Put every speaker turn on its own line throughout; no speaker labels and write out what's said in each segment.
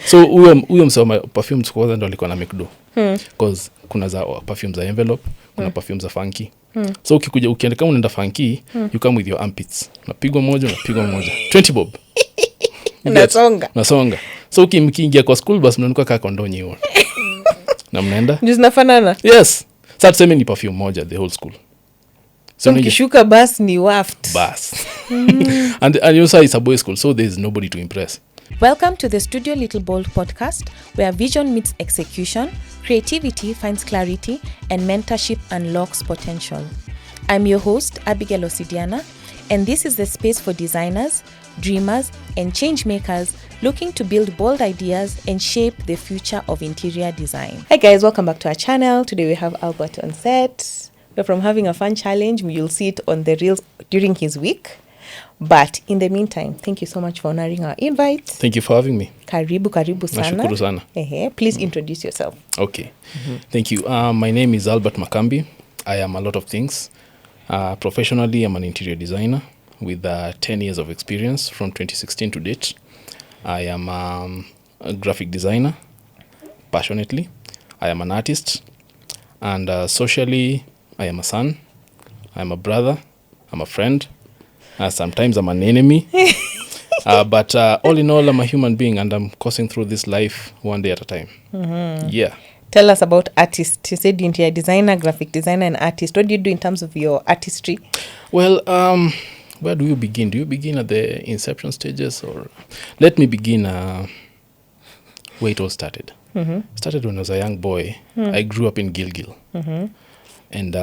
So huyo msema perfumes kwanza ndo alikuwa na McDo. Because kuna za perfumes za envelope, kuna perfumes za funky. So ukienda kama unaenda funky, you come with your armpits. Unapigwa moja 20 bob. Nasonga. So ukiingia kwa school bus mnanuka kaka kondonyi hiyo. Na mnaenda?
Ndio zinafanana?
Yes. Sasa tuseme ni perfume moja the whole school.
So ukishuka bus ni waft.
Bus. And also it's a boys school, so there's nobody to impress.
Welcome to the Studio Little Bold podcast, where vision meets execution, creativity finds clarity, and mentorship unlocks potential. I'm your host, Abigail Osidiana, and this is the space for designers, dreamers, and change makers looking to build bold ideas and shape the future of interior design.
Hi guys, welcome back to our channel. Today we have Albert on set. We're from having a fun challenge. You'll see it on the reels during his week. But in the meantime, thank you so much for honoring our invite.
Thank you for having me.
Karibu sana.
Nashukuru sana.
Please introduce yourself.
Okay. Thank you. My name is Albert Makambi. I am a lot of things. Professionally, I'm an interior designer with 10 years of experience from 2016 to date. I am a graphic designer, passionately. I am an artist. And socially, I am a son. I am a brother. I'm a friend. Sometimes I'm an enemy. But all in all, I'm a human being and I'm coursing through this life one day at a time. Yeah.
Tell us about artist. You said interior designer, graphic designer, and artist. What do you do in terms of your artistry?
Well, where do you begin? Do you begin at the inception stages? Or let me begin where it all started. Started when I was a young boy. I grew up in Gilgil. And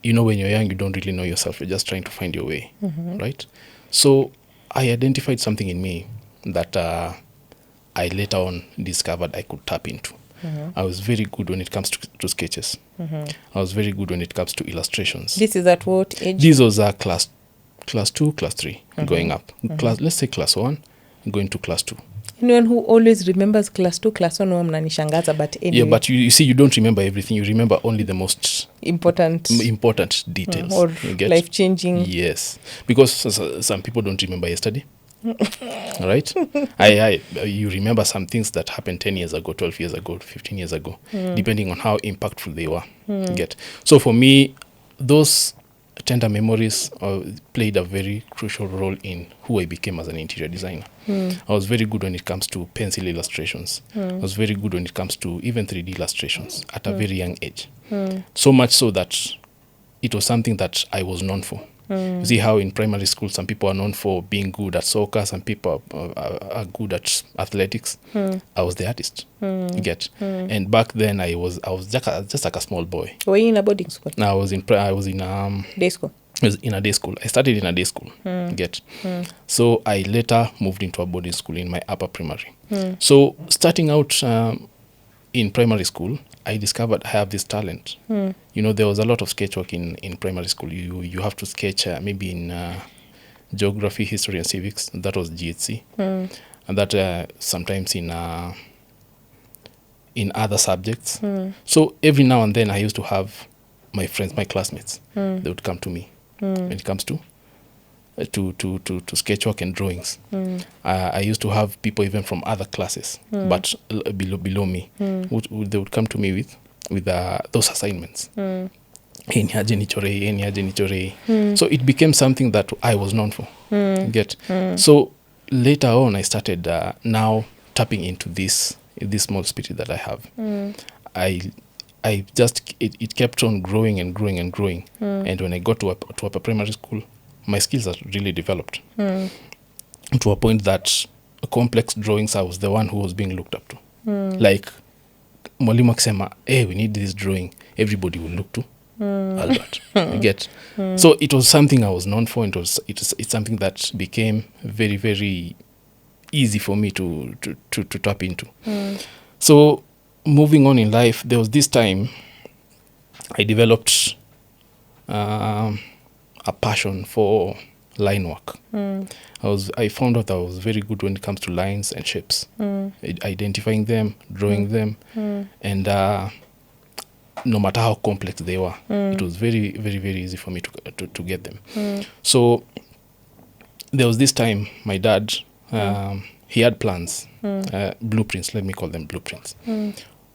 you know, when you're young, you don't really know yourself. You're just trying to find your way, right? So I identified something in me that I later on discovered I could tap into. I was very good when it comes to sketches. I was very good when it comes to illustrations.
This is at what age?
This was class 2, class 3, going up. Let's say class 1, going to class 2.
Anyone who always remembers class 2, class 1, mnanishangaza, but anyway.
Yeah, but you see, you don't remember everything. You remember only the most
important
details.
Or life-changing.
Yes. Because some people don't remember yesterday. All right? You remember some things that happened 10 years ago, 12 years ago, 15 years ago, depending on how impactful they were. Get. So for me, those tender memories played a very crucial role in who I became as an interior designer. I was very good when it comes to pencil illustrations. I was very good when it comes to even 3D illustrations at a very young age. So much so that it was something that I was known for. You see how in primary school some people are known for being good at soccer, some people are good at athletics. I was the artist. You get. And back then I was just like a small boy.
Were you in a boarding school?
No, I was in
day school.
I was in a day school. I started in a day school. Get. So I later moved into a boarding school in my upper primary. So starting out in primary school, I discovered I have this talent. You know, there was a lot of sketch work in primary school. You have to sketch maybe in geography, history, and civics. That was GHC. And that sometimes in other subjects. So every now and then I used to have my friends, my classmates. They would come to me when it comes to sketch work and drawings. I used to have people even from other classes, but below me, they would come to me with those assignments. Niaje nichore. So it became something that I was known for. Get. So later on, I started now tapping into this small spirit that I have. I just it kept on growing and growing and growing. And when I got to upper primary school, my skills are really developed to a point that complex drawings, I was the one who was being looked up to. Like mwalimu akisema, hey, we need this drawing, everybody will look to Albert. You get. So it was something I was known for. It's something that became very, very easy for me to tap into. So moving on in life, there was this time I developed a passion for line work. I found out I was very good when it comes to lines and shapes, identifying them, drawing them, and no matter how complex they were, it was very, very, very easy for me to get them. So there was this time my dad, he had plans, blueprints, let me call them blueprints,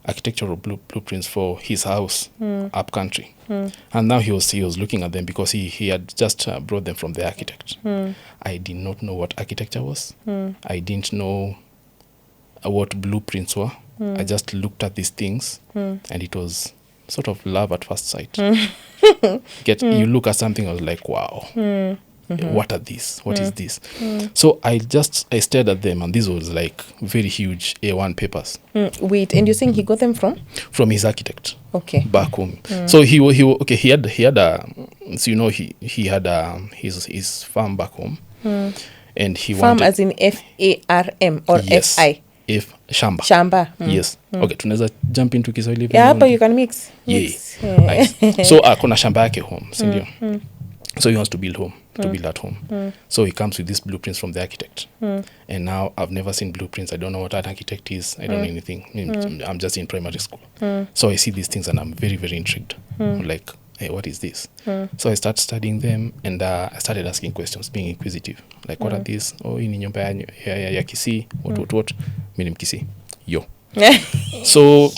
architectural blueprints for his house up country. And now he was looking at them because he had just brought them from the architect. I did not know what architecture was. I didn't know what blueprints were. I just looked at these things and it was sort of love at first sight. You look at something, I was like, wow, what are these? What is this? So I stared at them, and this was like very huge A1 papers.
Wait, and you're saying he got them from?
From his architect.
Okay.
Back home. So he had so you know he had his farm back home. And he
farm
wanted,
as in FARM or
yes,
FI?
If shamba.
Shamba.
Yes. Okay, tunaweza jump into Kiswahili.
Yeah, hapa you can mix.
Yeah. Nice. So kuna shamba yake home, si ndio? So he wants to build at home. So he comes with these blueprints from the architect. And now I've never seen blueprints. I don't know what an architect is. I don't know anything. I'm just in primary school. So I see these things and I'm very, very intrigued. I'm like, hey, what is this? So I start studying them and I started asking questions, being inquisitive. Like, what are these? Oh, hii ni nyumba ya Kisii. What? Mimi ni Mkisii. Yo. So...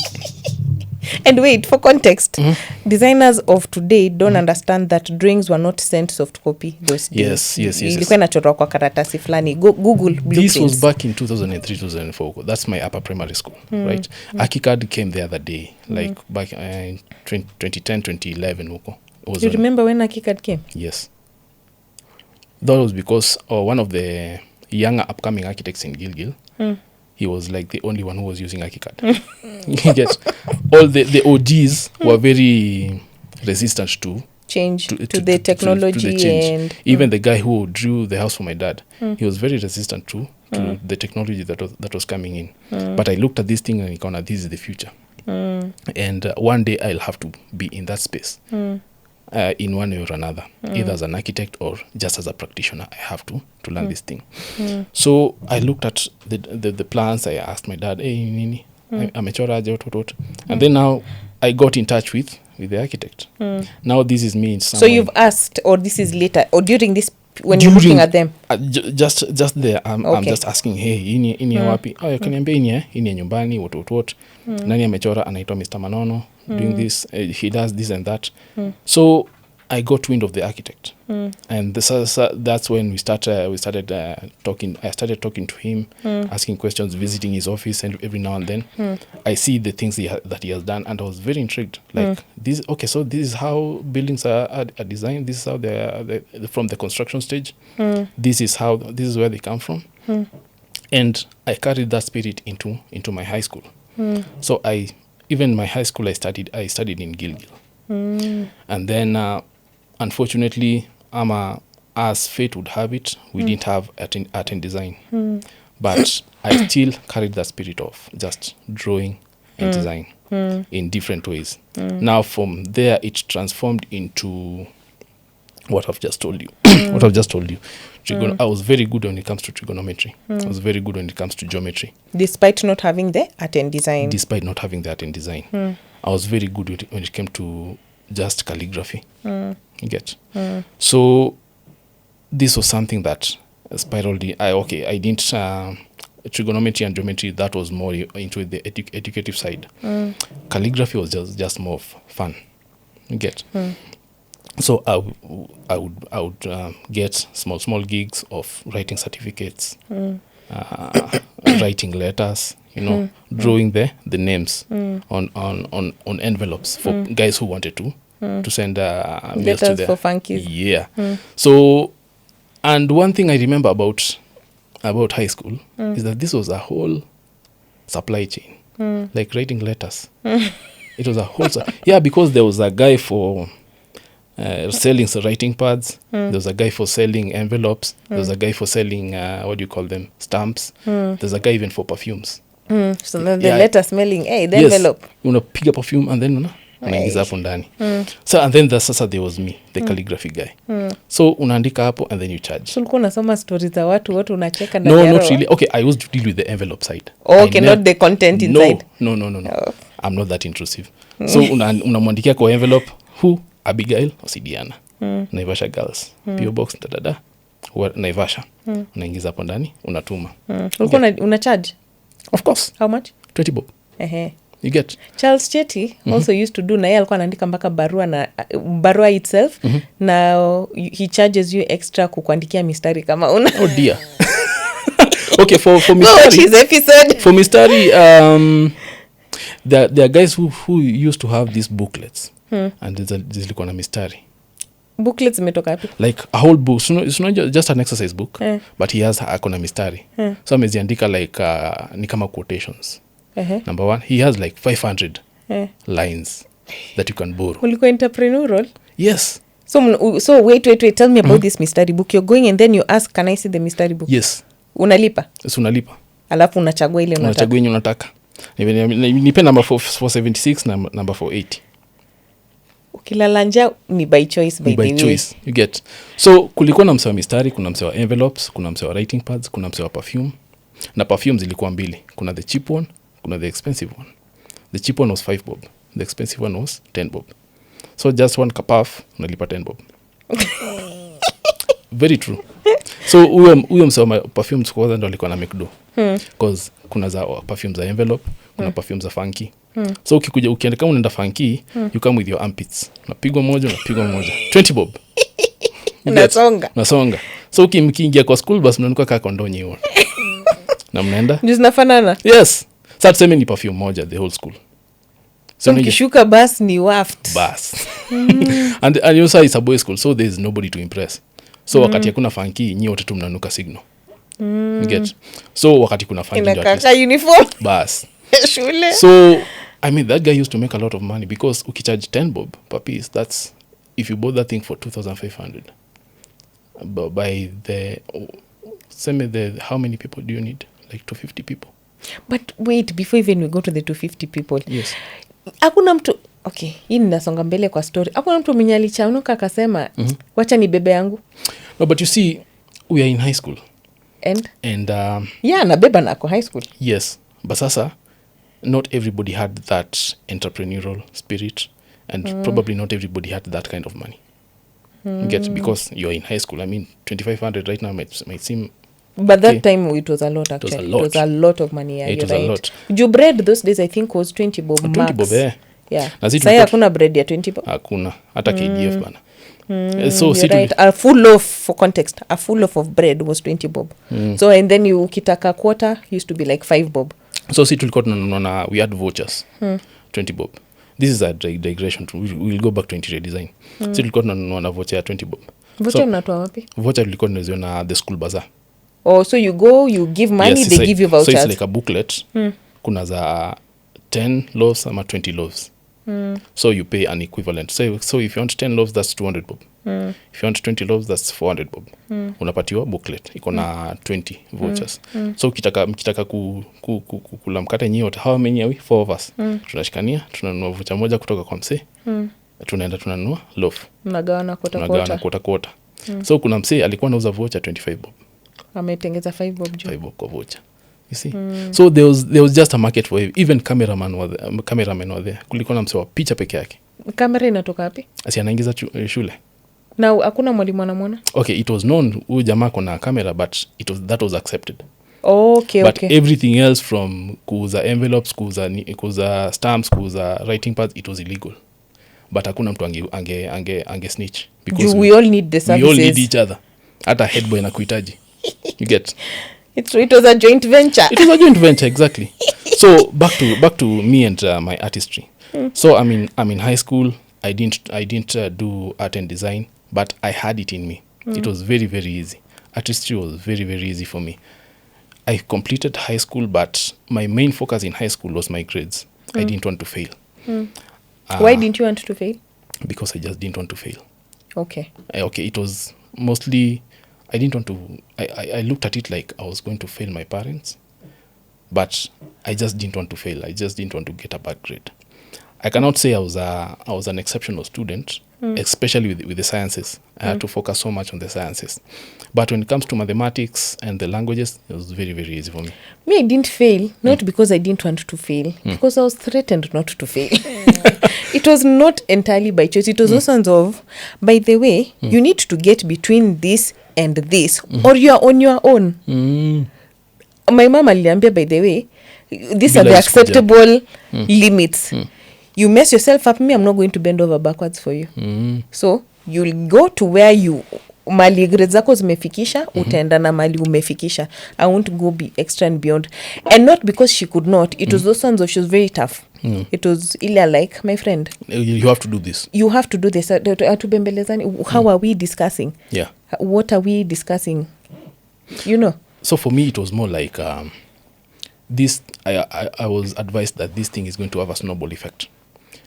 And wait, for context, designers of today don't understand that drawings were not sent soft copy those days.
Yes.
Ilikuwa inachorwa kwa karatasi fulani. Google blueprints.
This was back in 2003, 2004. That's my upper primary school, right? Archicad came the other day, like back in 2010, 2011.
You remember when Archicad came?
Yes. That was because one of the younger upcoming architects in Gilgil, he was like the only one who was using Archicad. Yes. All the OGs were very resistant to
change to the technology
to the change.
And
even the guy who drew the house for my dad, he was very resistant to the technology that was coming in. But I looked at this thing and I thought, this is the future. And one day I'll have to be in that space. In one way or another, either as an architect or just as a practitioner, I have to learn this thing. So I looked at the plans. I asked my dad, hey, nini, amechora aje, what. And then now I got in touch with the architect. Now this is me in some
so
way.
you've asked, or this is later, or during this, when you're looking at them?
Just there, I'm just asking, hey, ini wapi? Oh, yakaniambia ini nyumbani, what. Nani amechora, anaitwa Mr. Manono, doing this, he does this and that. So I got wind of the architect. And that's when we started talking. I started talking to him, asking questions, visiting his office, and every now and then I see the things that he has done, and I was very intrigued. Like this, okay, so this is how buildings are designed. This is how they are from the construction stage. This is where they come from. And I carried that spirit into my high school. So even my high school, I studied in Gilgil. And then unfortunately, as fate would have it, we didn't have art and design. But I still carried that spirit of just drawing and design in different ways. Now from there, it transformed into what I've just told you. I was very good when it comes to trigonometry. I was very good when it comes to geometry.
Despite not having the art and design. I was very good when it came to just calligraphy. You get? So this was something that spiraled. I didn't trigonometry and geometry, that was more into the educative side. Calligraphy was just more fun. You get? So I would get small gigs of writing certificates, writing letters, drawing the names on envelopes for guys who wanted to send mails to letters for funkies.
Yeah. So, and one thing I remember about high school is that this was a whole supply chain, like writing letters. It was a whole because there was a guy for selling writing pads. There was a guy for selling envelopes. There was a guy for selling stamps. There's a guy even for perfumes.
So the letter smelling, the envelope.
Unapiga perfume and then unaingiza hapo ndani. So and then there was me, the calligraphy guy. So unaandika hapo and then you charge.
So ulikuwa unasoma stories za watu unacheka
na No, not really. Okay, I used to deal with the envelope side.
Okay, not the content inside.
No. Oh. I'm not that intrusive. So unamwandikia kwa envelope, who? Abigail Osidiana. Naivasha Girls. PO Box,
Naivasha. Unaingiza hapo ndani, unatuma.
Ulikuwa una charge?
Of course.
How much?
20 bob. You get.
Charles Chetty also used to do, na yeye alikuwa anaandika mpaka barua itself, na he charges you extra kukuandikia mistari kama una.
Oh dear. Okay, for mistari. For mistari, there are guys who used to have these booklets. And zilikuwa na mistari.
Booklets zimetoka wapi?
Like a whole book. It's not just an exercise book, but he has akona mistari. So ameziandika like ni kama quotations. Number one, he has like 500 lines that you can borrow.
Ulikuwa entrepreneurial?
Yes.
So wait, tell me about this mystery book. You're going and then you ask, can I see the mystery book?
Yes.
Unalipa?
Yes, unalipa.
Alafu unachagua ile
unataka. Nipe number 476 na number 480.
Ukilala njaa ni by choice, by
choice. You get. So kulikuwa na msewa mistari, kuna msewa envelopes, kuna msewa writing pads, kuna msewa perfume. Na perfume zilikuwa mbili. Kuna the cheap one, kuna the expensive one. The cheap one was 5 bob. The expensive one was 10 bob. So just one kapaf, unalipa 10 bob. Very true. So huyo msewa perfumes kwanza ndo alikuwa na McDo. Because kuna za perfume za envelope, kuna perfume za funky. So ukienda kama unaenda funky, you come with your armpits. Unapigwa moja. 20 bob. Nasonga. So ukiingia kwa school bus mnanuka kaka kondonye hiyo. Na mnaenda?
Ndio zinafanana?
Yes. Sasa tuseme ni perfume moja the whole school.
So ukishuka bus ni waft.
Bus. And you say it's a boys school, so there is nobody to impress. So wakati hakuna funky, nyi wote tu mnanuka signal. Get. So wakati kuna funky ndio
kaka uniform.
Bus.
Shule.
So I mean that guy used to make a lot of money because ukicharge 10 bob per piece, that's if you bought that thing for 2,500. By how many people do you need? Like 250 people.
But wait, before even we go to the 250 people.
Yes.
Hakuna mtu, okay, hii ninasonga mbele kwa story. Hakuna mtu mwenye alichanuka akasema, wacha ni bebe yangu.
No, but you see, we are in high school.
And
yeah,
na beba nako high school.
Yes. But sasa, not everybody had that entrepreneurial spirit. And probably not everybody had that kind of money. Because you're in high school. I mean, 2,500 right now might seem...
But that time it was a lot actually. It was a lot of money. Yeah,
it was right. A lot.
Your bread those days I think was 20 bob max.
20 bob,
yeah. Sasa hakuna bread ya 20 bob.
Hakuna. Hata KDF bana.
So right. A full loaf, for context, a full loaf of bread was 20 bob. So and then you ukitaka quarter used to be like 5 bob.
So tulikuwa tunaona we had vouchers. 20 bob. This is a digression. We'll go back to interior design. Tulikuwa tunaona voucher ya 20 bob.
Voucher mnatoa wapi?
Voucher tulikuwa tunaziona the school bazaar.
Oh, so you go, you give money, yes, they give you vouchers.
So it's like a booklet. Kuna za 10 loaves ama 20 loaves. So you pay an equivalent. So if you want 10 loaves, that's 200 bob. If you want 20 loaves, that's 400 bob. Unapatiwa booklet. Iko na 20 vouchers. So mkitaka kula mkate nyi wote, how many are we? 4 of us. Tunashikania, tunanunua voucher moja kutoka kwa msee. Tunaenda tunanunua loaf.
Mnagawana
kota. So kuna msee alikuwa anauza voucher 25 bob.
Ametengeza 5 bob juu.
5 bob kwa voucher. You see? So there was just a market for even cameramen were there. Kulikuwa na msewa picha peke yake.
Kamera inatoka wapi?
Asi anaingiza shule.
Na hakuna mwalimu anamwona?
Okay, it was known huyu jamaa kuna camera but that was accepted.
Okay,
but everything else from kuuza envelopes, kuuza stamps, kuuza writing pads, it was illegal. But hakuna mtu ange snitch because
we all need the services.
We all need each other. Hata headboy anakuhitaji. You get.
It was a joint venture.
It was a joint venture, exactly. So back to me and my artistry. So I'm in high school. I didn't do art and design, but I had it in me. It was very, very easy. Artistry was very, very easy for me. I completed high school, but my main focus in high school was my grades. I didn't want to fail.
Why didn't you want to fail?
Because I just didn't want to fail.
Okay.
It was mostly... I didn't want to... I looked at it like I was going to fail my parents, but I just didn't want to fail. I just didn't want to get a bad grade. I cannot say I was an exceptional student, especially with the sciences. I had to focus so much on the sciences. But when it comes to mathematics and the languages, it was very, very easy for me.
Me, I didn't fail, not because I didn't want to fail, because I was threatened not to fail. It was not entirely by choice. It was also of, by the way, you need to get between this and this, or you are on your own. My mom aliniambia, by the way, these are the acceptable limits. You mess yourself up, me, I'm not going to bend over backwards for you. So you'll go to where you mali grades zako zimefikisha, utaenda na mali umefikisha. I won't go be extra and beyond. And not because she could not. It was those ones of she was very tough. It was Ilya like, my friend,
you have to do this.
You have to do this. How are we discussing?
Yeah.
What are we discussing? You know.
So for me, it was more like this. I was advised that this thing is going to have a snowball effect.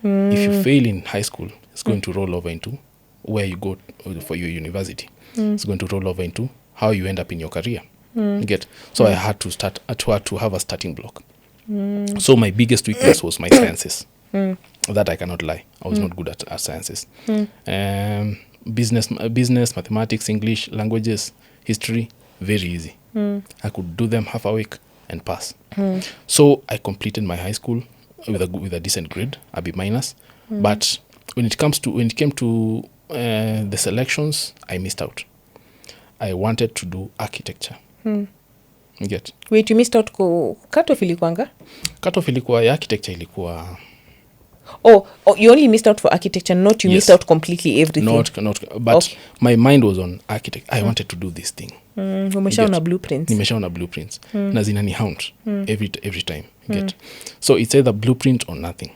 If you fail in high school, it's going to roll over into where you go for your university. It's going to roll over into how you end up in your career. Get so I had to start to have a starting block. So my biggest weakness was my sciences. That I cannot lie. I was not good at sciences. Business, mathematics, English, languages, history, very easy. I could do them half a week and pass. So I completed my high school with a decent grade, a B minus. But when it came to the selections, I missed out. I wanted to do architecture. Get.
Wait, you missed out cutoff ilikuanga?
Cutoff ilikuwa ya architecture ilikuwa.
Oh, you only missed out for architecture, not you missed out completely everything.
Not, but okay. My mind was on architect. I wanted to do this thing.
Umeshaona blueprints.
Nimeshaona blueprints. Na zinani haunt every time. Get. So it's either blueprint or nothing.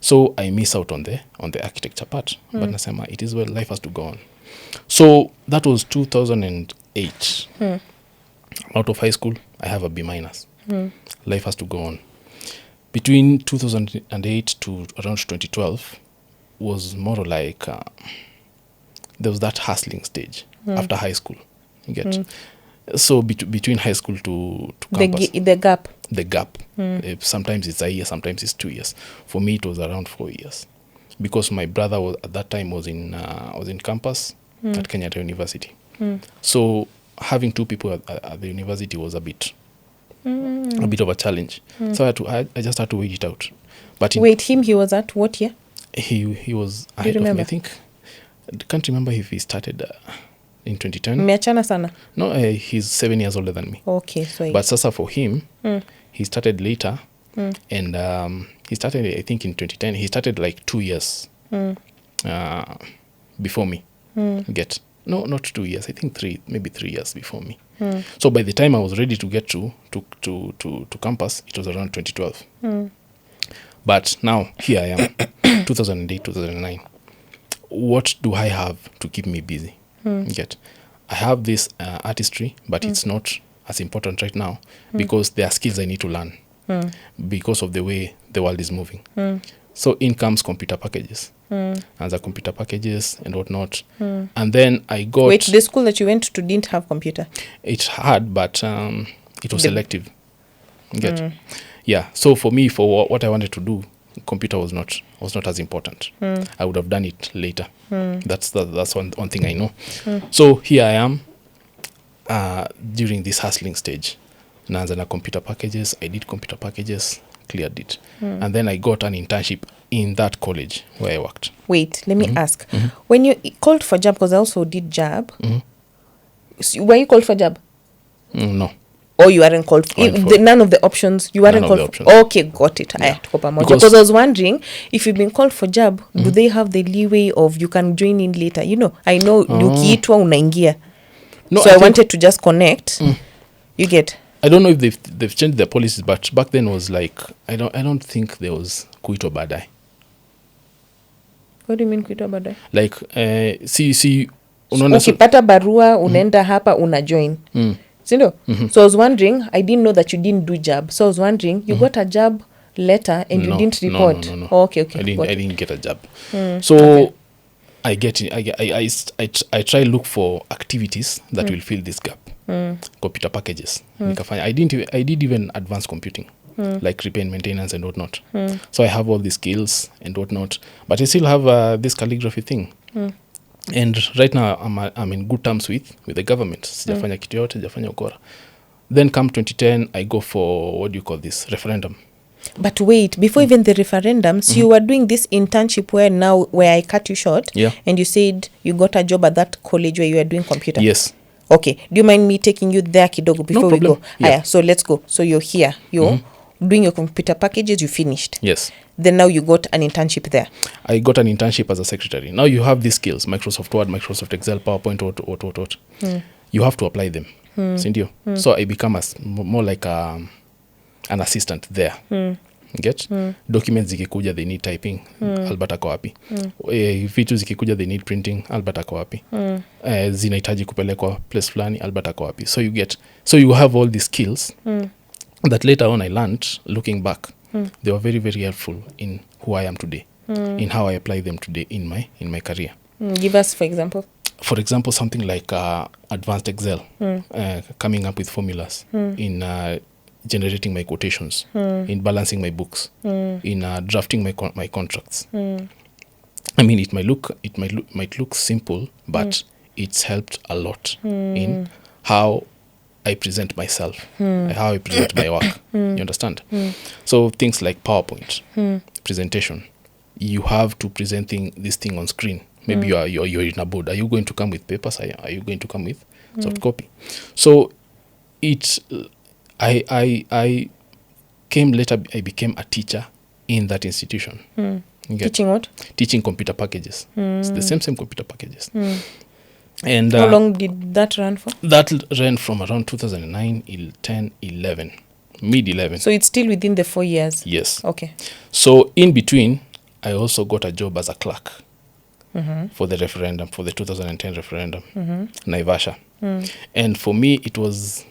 So I miss out on the architecture part. But nasema it is well, life has to go on. So that was 2008. Out of high school, I have a B minus. Life has to go on. Between 2008 to around 2012 was more like there was that hustling stage after high school. You get. So between high school to campus, the gap. Sometimes it's a year, sometimes it's 2 years. For me, it was around 4 years, because my brother was at that time was in campus at Kenyatta University. So having two people at the university was a bit of a challenge. So I just had to wait it out. But
he was at what year?
He was.
Do you remember?
I think I can't remember if he started in 2010.
Meachana sana.
No, he's 7 years older than me.
Okay, so
but sasa for him, he started later, and he started, I think, in 2010. He started like 2 years before me. Get. No, not 2 years. I think maybe 3 years before me. So by the time I was ready to get to campus, it was around 2012. But now here I am, 2008, 2009. What do I have to keep me busy? Get. I have this artistry, but it's not as important right now because there are skills I need to learn because of the way the world is moving. So in comes computer packages. And the computer packages and whatnot. And then I got...
Wait, the school that you went to didn't have computer?
It had, but it was selective. Get? Yeah. So for me, for what I wanted to do, computer was not as important. I would have done it later. That's one thing I know. So here I am during this hustling stage. Naanza na computer packages. I did computer packages, cleared it. And then I got an internship in that college where I worked.
Wait, let me ask. When you called for job, because I also did job, were you called for job?
No.
Or you weren't called for? None of the options? You weren't called for? Okay, got it. Yeah. Because I was wondering, if you've been called for job, do they have the leeway of you can join in later? You know, I know ukiitwa unaingia. No, so I wanted to just connect. You get...
I don't know if they've changed their policies, but back then was like I don't think there was kuitwa baadaye.
What do you mean kuitwa baadaye?
Like see unaona
ukipata barua unaenda hapa una join. Sindo? So I was wondering, I didn't know that you didn't do job. So I was wondering, you got a job letter and you didn't report.
No.
Oh, okay.
I didn't get a job. So I get it. I try look for activities that will fill this gap. Computer packages. I did even advanced computing, like repair and maintenance and whatnot. So I have all these skills and whatnot, but I still have this calligraphy thing. And right now I'm in good terms with the government. Sijafanya kitu yote, sijafanya ukora. Then come 2010, I go for, what do you call this, referendum.
But wait, before even the referendum, so you were doing this internship where I cut you short, and you said you got a job at that college where you were doing computer.
Yes.
Okay, do you mind me taking you there kidogo before we
problem.
go?
Yeah.
Aya, so let's go. So you're here, you're doing your computer packages, you finished.
Yes.
Then now you got an internship there.
I got an internship as a secretary. Now you have these skills, Microsoft Word, Microsoft Excel, PowerPoint, what. You have to apply them. Sindio? So I become more like an assistant there. Get? Documents zikikuja, they need typing. Albert ako wapi? Vitu zikikuja, they need printing. Albert ako wapi? Zinahitaji kupelekwa place fulani. Albert ako wapi? So you have all these skills that later on I learned, looking back. They were very, very helpful in who I am today, in how I apply them today in my career.
Give us, for example.
For example, something like advanced Excel, coming up with formulas in generating my quotations, in balancing my books, in drafting my contracts. I mean, it might look simple, but it's helped a lot in how I present myself, how I present my work. You understand? So things like PowerPoint, presentation, you have to present this thing on screen. Maybe you're in a board. Are you going to come with papers? Are you going to come with soft copy? So I came later. I became a teacher in that institution.
Teaching what?
Teaching computer packages. It's the same computer packages. And
how long did that run for?
That ran from around 2009, 10, 11, mid 11.
So it's still within the 4 years?
Yes.
Okay.
So in between, I also got a job as a clerk for the referendum, for the 2010 referendum, Naivasha. And for me, it was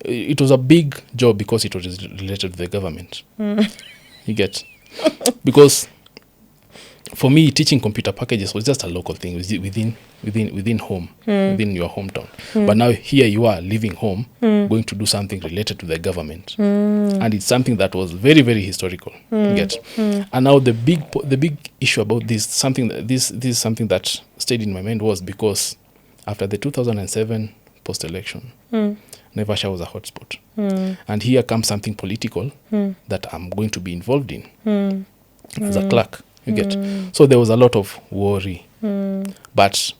a big job because it was related to the government. You get? Because for me, teaching computer packages was just a local thing within home, within your hometown. But now here you are living home, going to do something related to the government, and it's something that was very, very historical. Get? And now the big issue about this is something that stayed in my mind was because after the 2007 post-election, Naivasha was a hotspot, and here comes something political that I'm going to be involved in as a clerk. You get? So there was a lot of worry, but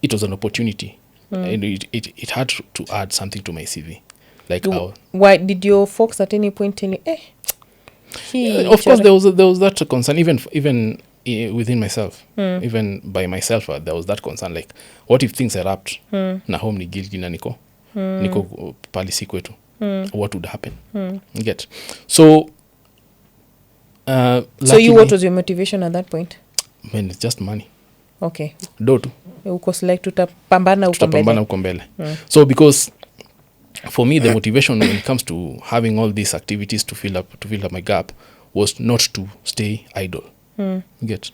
it was an opportunity, and it had to add something to my CV. Like,
why did your folks at any point tell you,
of course, there was that concern, even within myself, even by myself, there was that concern. Like, what if things erupt? Na home ni guilty na niko palisi kwetu. What would happen? You get? So.
So what was your motivation at that point?
Man, it's just money.
Okay.
Do tu.
Uko like tutapambana
uko mbele. So because for me the motivation when it comes to having all these activities to fill up my gap was not to stay idle. Get?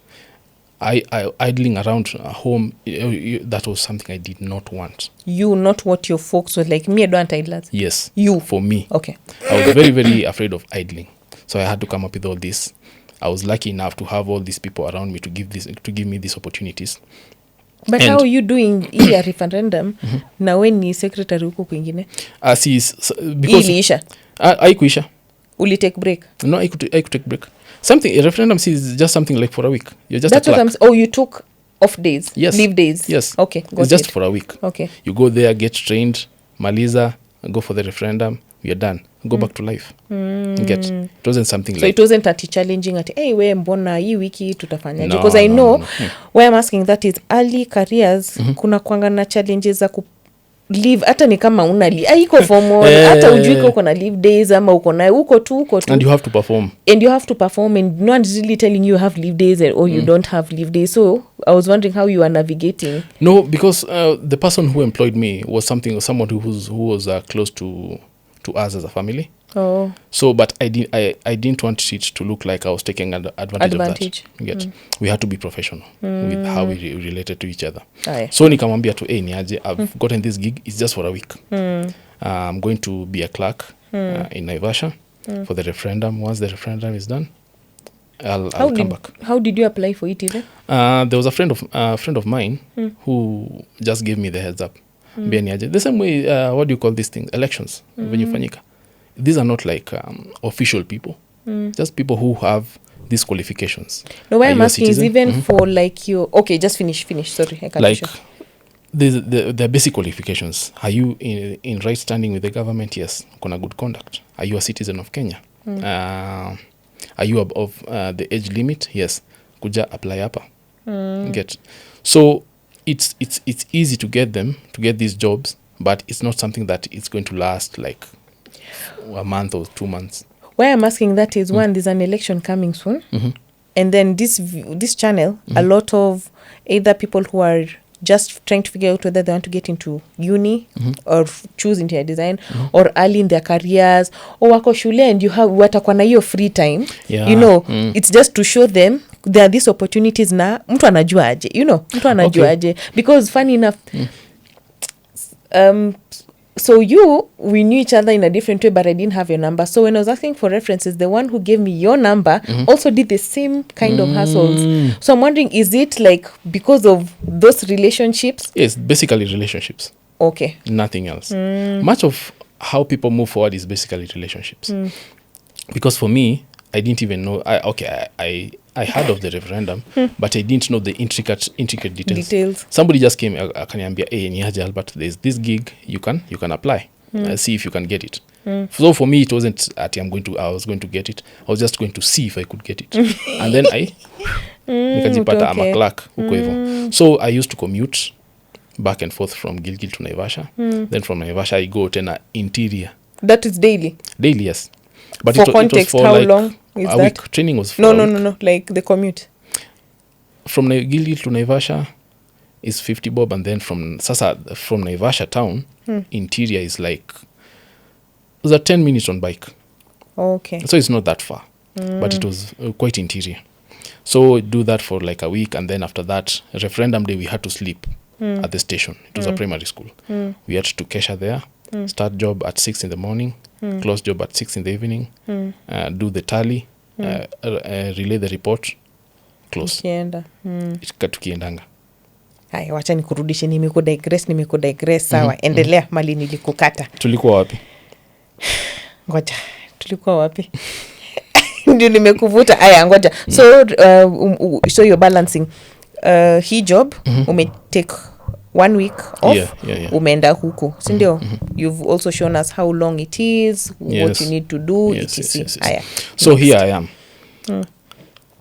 I idling around home, that was something I did not want.
You, not what your folks were like. Me, I don't idle.
Yes.
You.
For me.
Okay.
I was very, very afraid of idling. So I had to come up with all this. I was lucky enough to have all these people around me to give me these opportunities.
But how are you doing a referendum na we ni secretary huko kwingine?
Because
iliisha.
Haikuisha.
Uli take break?
No, I could take break. A referendum is just something like for a week. You're just
That's
a clerk.
what you took off days?
Yes.
Leave days?
Yes.
Okay,
it's just for a week.
Okay.
You go there, get trained, maliza, go for the referendum, we are done. Go back to life. Get? It wasn't something
so
like...
it wasn't ati challenging ati, hey, we mbona hii wiki tutafanya.
No,
because I know
no.
why I'm asking that is early careers, kuna kuanga na challenges za leave, hata ni kama una haiko formal, hata ujui uko na leave days ama uko tu.
And you have to perform.
And no one's really telling you have leave days or you don't have leave days. So I was wondering how you are navigating.
No, because the person who employed me was someone who was close to us as a family.
Oh.
So, but I didn't want it to look like I was taking advantage of that. Get? We had to be professional with how we related to each other. So nikamwambia tu, hey, niaje, I've gotten this gig. It's just for a week. I'm going to be a clerk in Naivasha for the referendum. Once the referendum is done, I'll come back.
How did you apply for it even?
There was a friend of mine who just gave me the heads up. The same way, what do you call these things? Elections. When you fanyika. These are not like official people. Just people who have these qualifications.
No, what I'm asking is even for like you... Okay, just finish. Sorry, I can't
like the basic qualifications. Are you in right standing with the government? Yes. Kuna good conduct. Are you a citizen of Kenya? Are you above the age limit? Yes. Kuja apply hapa. Get. So it's easy to get these jobs, but it's not something that it's going to last like a month or 2 months.
Why I'm asking that is, one, there's an election coming soon. And then this channel, a lot of either people who are just trying to figure out whether they want to get into uni or choose interior design or early in their careers, or wako shule and you have watakuwa na hiyo free time. You know, it's just to show them there are these opportunities na mtu anajua aje. You know, mtu anajua aje. Because funny enough, so we knew each other in a different way, but I didn't have your number. So when I was asking for references, the one who gave me your number also did the same kind of hassles. So I'm wondering, is it like because of those relationships?
Yes, basically relationships.
Okay.
Nothing else. Much of how people move forward is basically relationships. Because for me, I didn't even know. I heard of the referendum, but I didn't know the intricate details. Somebody just came, akaniambia, hey, niaje Albert, there's this gig, you can apply. See if you can get it. So for me, it wasn't that I was going to get it. I was just going to see if I could get it. And then nikajipata I'm a clerk huko hivyo. So I used to commute back and forth from Gilgil to Naivasha. Then from Naivasha I go tena interior.
That is daily?
Daily, yes. But
for context, how
like
long is that?
Week. Training was for
No, like the commute.
From Gilgil to Naivasha is 50 bob, and then from Naivasha town, interior is like, it was 10 minutes on bike.
Okay.
So it's not that far, but it was quite interior. So do that for like a week, and then after that, referendum day, we had to sleep at the station. It was a primary school. We had to kesha there, start job at 6 in the morning, close job at 6 in the evening, do the tally, relay the report, close. Tukiendanga.
Haya, wacha nikurudishe, nimekudigress sawa. Endelea mali nilikukata.
Tulikuwa wapi?
Ngoja, tulikuwa wapi? Ndio nimekuvuta. Haya, ngoja. So you're balancing hii job, take 1 week off,
yeah.
Umeenda huku, si ndio? You've also shown us how long it is, what you need to do,
yes.
Haya.
So next. Here I am.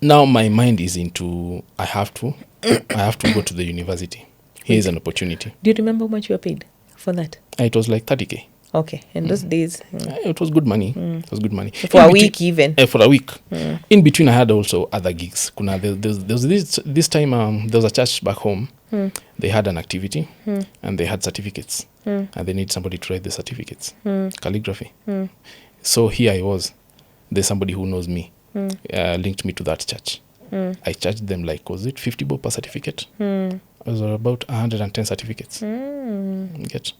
Now my mind is into I have to go to the university. Here is an opportunity.
Do you remember how much you were paid for that?
It was like 30K.
Okay. And those days?
It was good money. It was good money.
For a week even?
For a week. In between I had also other gigs. There was this time, there was a church back home. They had an activity and they had certificates. And they need somebody to write the certificates. Calligraphy. So here I was. There's somebody who knows me. Linked me to that church. I charged them like, was it 50 bob per certificate? It was about 110 certificates. Get.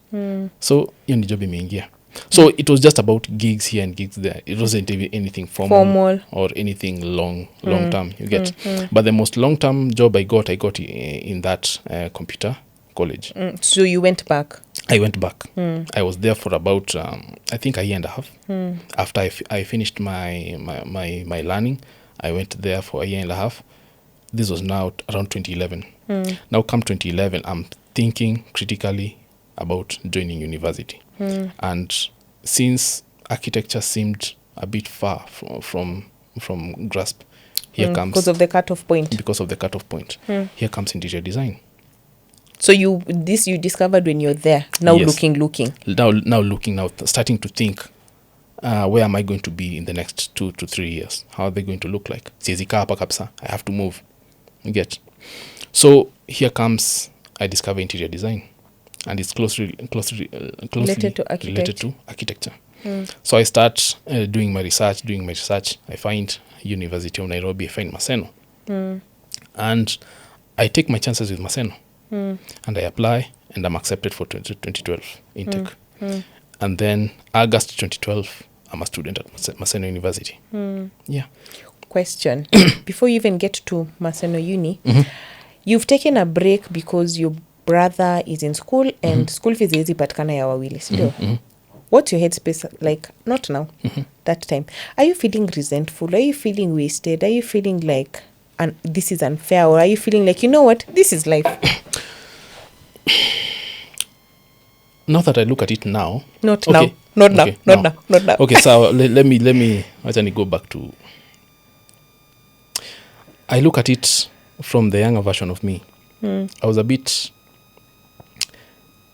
So hiyo ni job imeingia. So it was just about gigs here and gigs there. It wasn't anything formal or anything long term. You get. But the most long term job I got in that computer college.
So you went back?
I went back. I was there for about I think a year and a half. After I finished my learning, I went there for a year and a half. This was now around 2011. Now come 2011, I'm thinking critically about joining university. And since architecture seemed a bit far from grasp, here comes...
Because of the cutoff point.
Because of the cutoff point. Here comes interior design.
So you discovered when you're there. Now yes. looking.
Now looking, now starting to think, where am I going to be in the next 2 to 3 years? How are they going to look like? Siwezi kaa hapa kabisa. I have to move. You get. So here comes, I discover interior design, and it's closely related to architecture. So I start doing my research. I find University of Nairobi. I find Maseno, and I take my chances with Maseno. And I apply, and I'm accepted for 2012 intake. And then August 2012, I'm a student at Maseno University. Yeah.
Question. Before you even get to Maseno Uni, you've taken a break because your brother is in school and school fees is patikana ya wawili. Still. What's your headspace like? Not now. That time. Are you feeling resentful? Are you feeling wasted? Are you feeling like this is unfair? Or are you feeling like, you know what? This is life.
now that I look at it now,
not now.
Okay, so let me actually go back to. I look at it from the younger version of me. I was a bit.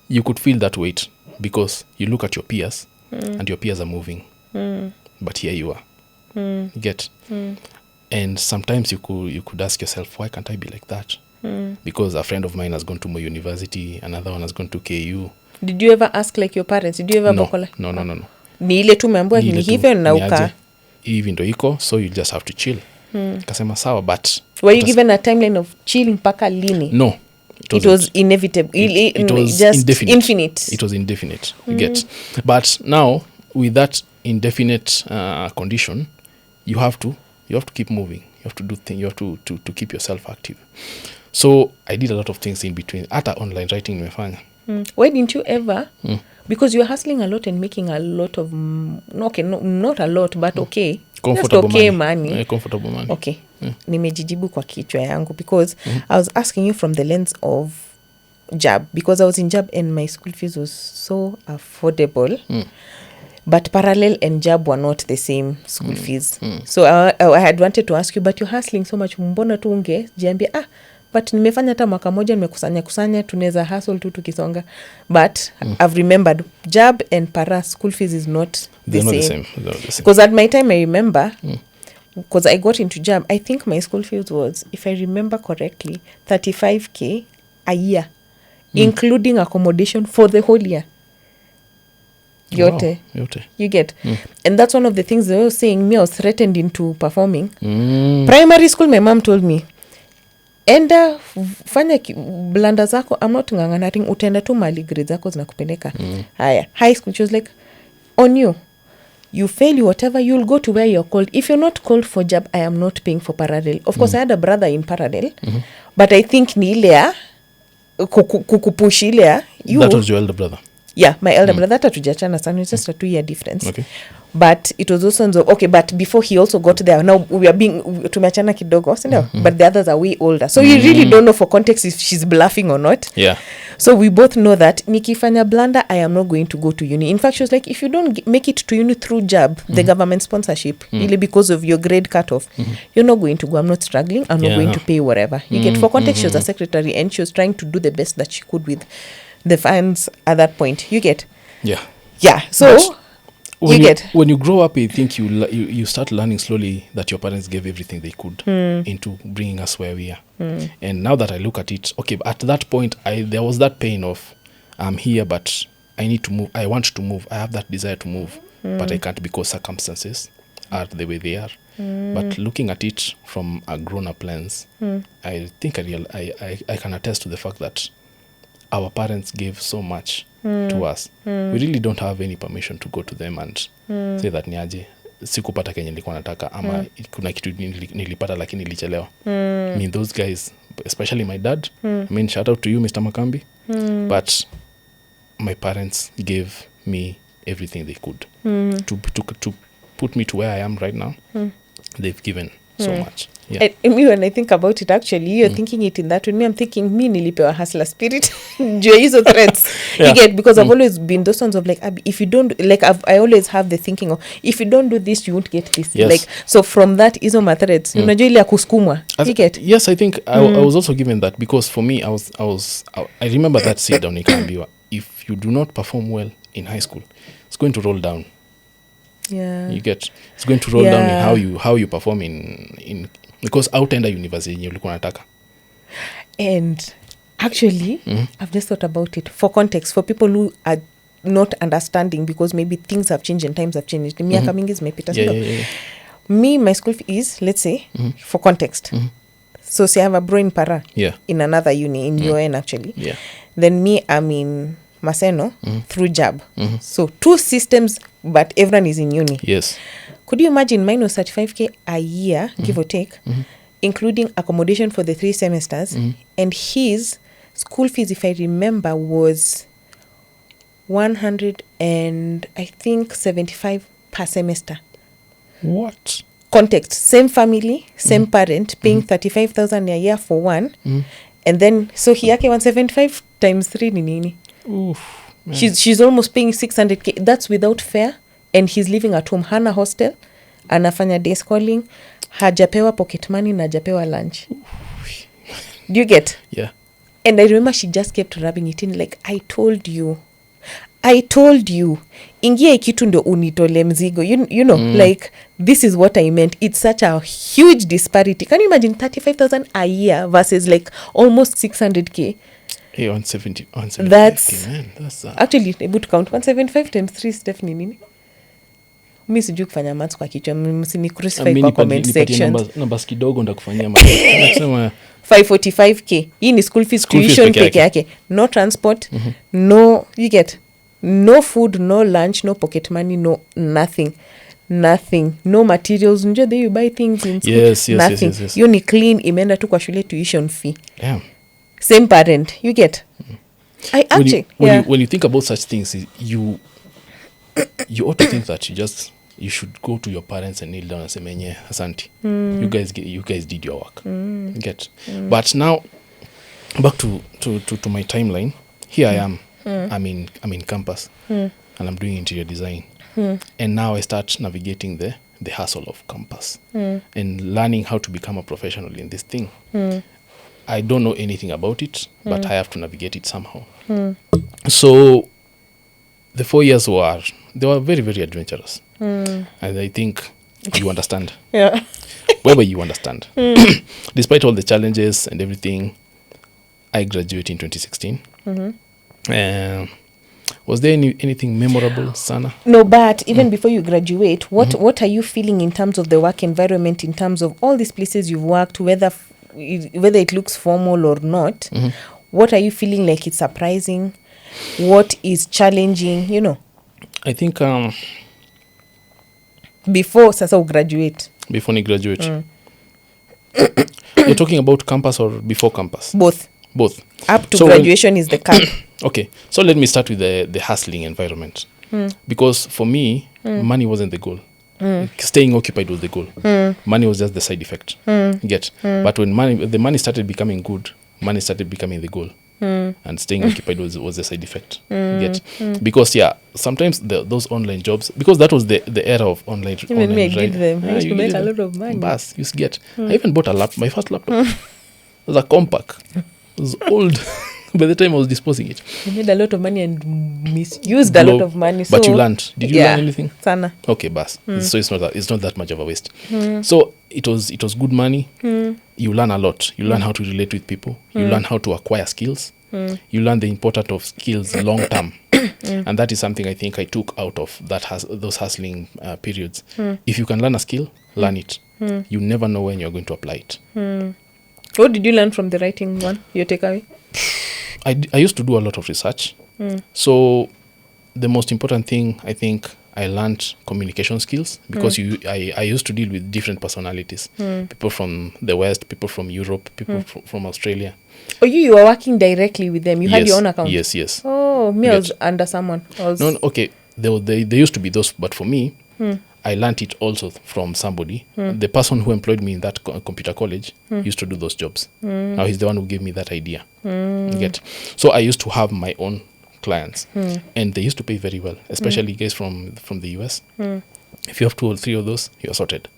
You could feel that weight because you look at your peers and your peers are moving, but here you are. You get, and sometimes you could ask yourself, why can't I be like that? Because a friend of mine has gone to Moi University, another one has gone to KU.
Did you ever ask like your parents? Did you ever vocal?
No.
Ni ile tu membo ni hivyo na uka.
Hivi ndo iko, so you just have to chill. Kasema sawa, but
were you given a timeline of chill mpaka lini?
No.
It was inevitable. It was just infinite.
It was indefinite. You get, but now with that indefinite condition, you have to keep moving. You have to do things. You have to keep yourself active. So I did a lot of things in between. Hata online writing nimefanya.
Why didn't you ever? Because you're hustling a lot and making a lot of not a lot, but okay.
Comfortable
just okay
money.
money.
Comfortable money.
Okay. Nimejijibu kwa kichwa yangu because I was asking you from the lens of JAB, because I was in JAB and my school fees was so affordable. But parallel and JAB were not the same school fees. So I had wanted to ask you, but you're hustling so much, mbona tu ungejiambia but nimefanya hata mwaka moja nimekusanya tunaweza hustle tu tukisonga. But I've remembered JAB and para school fees is not the same. Because at my time I remember, because I got into JAB, I think my school fees was, if I remember correctly, 35k a year, including accommodation for the whole year. Yote. You get? And that's one of the things they were saying. Me, I was threatened into performing. Primary school, my mom told me, enda fanya blanda zako, I'm not nganganating, utenda tu mali grade zako zinakupeleka. Haya, high school, she was like, on you fail, whatever, you'll go to where you're called. If you're not called for JAB, I am not paying for parallel. Of course, I had a brother in parallel, but I think ni ilea kukupush ilea.
That was your elder brother?
Yeah, my elder brother, hata tujachana sana, it's just a 2-year difference.
Okay.
But it was also okay, but before he also got there, now we are being tumeachana kidogo, but the others are way older. So you really don't know for context if she's bluffing or not.
Yeah.
So we both know that nikifanya blunder, I am not going to go to uni. In fact, she was like, if you don't make it to uni through JAB, the government sponsorship, really because of your grade cutoff, you're not going to go. I'm not struggling. I'm not going to pay whatever. You get, for context, she was a secretary and she was trying to do the best that she could with the funds at that point. You get?
Yeah.
So
when you grow up, I think you start learning slowly that your parents gave everything they could into bringing us where we are. And now that I look at it, okay, at that point, there was that pain of, I'm here, but I need to move. I want to move. I have that desire to move, but I can't because circumstances are the way they are. But looking at it from a grown-up lens, I think I can attest to the fact that our parents gave so much to us. We really don't have any permission to go to them and say that niaje sikupata kenye nilikuwa nataka ama kuna kitu nilipata lakini nilichelewa. I mean, those guys, especially my dad, I mean, shout out to you, Mr. Makambi, but my parents gave me everything they could to put me to where I am right now. They've given so much. Yeah.
And me, when I think about it, actually, you're thinking it in that way. Me, I'm thinking, me nilipewa hustler spirit. Hizo threats. You get, because I've always been those ones of like, if you don't, like, I always have the thinking of, if you don't do this, you won't get this.
Yes.
Like, so from that, hizo ma threats. Unajua ile ya kusukumwa. You get?
Yes, I think I was also given that because for me, I remember that sit down nikaambiwa, if you do not perform well in high school, it's going to roll down.
Yeah.
You get, it's going to roll down in how you perform in because outenda university yenye ulikuwa nataka.
And actually, I've just thought about it for context, for people who are not understanding, because maybe things have changed and times have changed. Miaka mingi zimepita.
Yeah.
Me, my school fee is, let's say, for context. So say I have a bro in para, in another uni, in UN actually.
Yeah.
Then me, I'm in Maseno through JAB. So 2 systems, but everyone is in uni.
Yes.
Could you imagine mine was 35k a year, give or take, including accommodation for the 3 semesters, and his school fees, if I remember, was 175 per semester.
What?
Context, same family, same parent, paying 35,000 a year for one, and then so he yake 175 times 3 ni nini?
Oof.
She's almost paying 600k. That's without fare, and he's living at home. Hana hostel, anafanya day calling, hajapewa pocket money na hajapewa lunch. Do you get?
Yeah.
And I remember she just kept rubbing it in like, I told you. Ingia kitu ndo unitole mzigo. You know, like, this is what I meant. It's such a huge disparity. Can you imagine 35,000 a year versus like almost 600k?
Hey, 170.
That's
man. That's
actually able to count 175 times 3 Stephanie nini? Mimi sijui kufanya maths kwa kichwa. Msini crucify kwa comment section.
Numbers kidogo ndakufanyia maths. Nasema
545k. Hii ni school fees tuition peke yake. No transport, no, you get, no food, no lunch, no pocket money, no nothing. No materials. Unajua they you buy things in school.
Yes.
Hiyo ni clean, imeenda tu kwa shule tuition fee.
Damn.
Same parent, you get. I actually
when you think about such things, you ought to think that you should go to your parents and kneel down and say, "Menye, asante. You guys did your work." Get. But now back to my timeline. Here I am. I'm in campus and I'm doing interior design. And now I start navigating the hustle of campus and learning how to become a professional in this thing. I don't know anything about it, but I have to navigate it somehow. So the 4 years were very, very adventurous. And I think you understand.
Yeah.
Whether you understand. Despite all the challenges and everything, I graduated in 2016. Was there anything memorable, Sana?
No, but even before you graduate, what are you feeling in terms of the work environment, in terms of all these places you've worked, whether it looks formal or not? What are you feeling like it's surprising? What is challenging, you know?
I think
before sasa graduate.
Before you graduate. You're talking about campus or before campus?
Both. Up to graduation is the cap.
Okay, so let me start with the hustling environment. Because for me, money wasn't the goal. Staying occupied was the goal. Money was just the side effect. Get. But when the money started becoming good, money started becoming the goal. And staying occupied was the side effect. Get. Because sometimes those online jobs, because that was the era of online.
Even
online,
me, I did them. I used to make a lot of money.
Bas, used to get. I even bought my first laptop. It was a Compaq. It was old. By the time I was disposing it,
I made a lot of money and misused a lot of money. So,
but you learned. Did you learn anything?
Sana.
Okay, bas. So it's not that much of a waste. So it was good money. You learn a lot. You learn how to relate with people. You learn how to acquire skills. You learn the importance of skills long term, and that is something I think I took out of those hustling periods. If you can learn a skill, learn it. You never know when you're going to apply it.
What did you learn from the writing one? Your takeaway?
I used to do a lot of research. So the most important thing, I think, I learned communication skills because I used to deal with different personalities. People from the West, people from Europe, people from Australia.
Oh, you were working directly with them? You had your own account?
Yes.
Oh, me, I was under someone.
No, okay. They used to be those, but for me, I learned it also from somebody. The person who employed me in that computer college used to do those jobs. Now he's the one who gave me that idea. Get. So I used to have my own clients, and they used to pay very well, especially guys from the US. If you have 2 or 3 of those, you're sorted.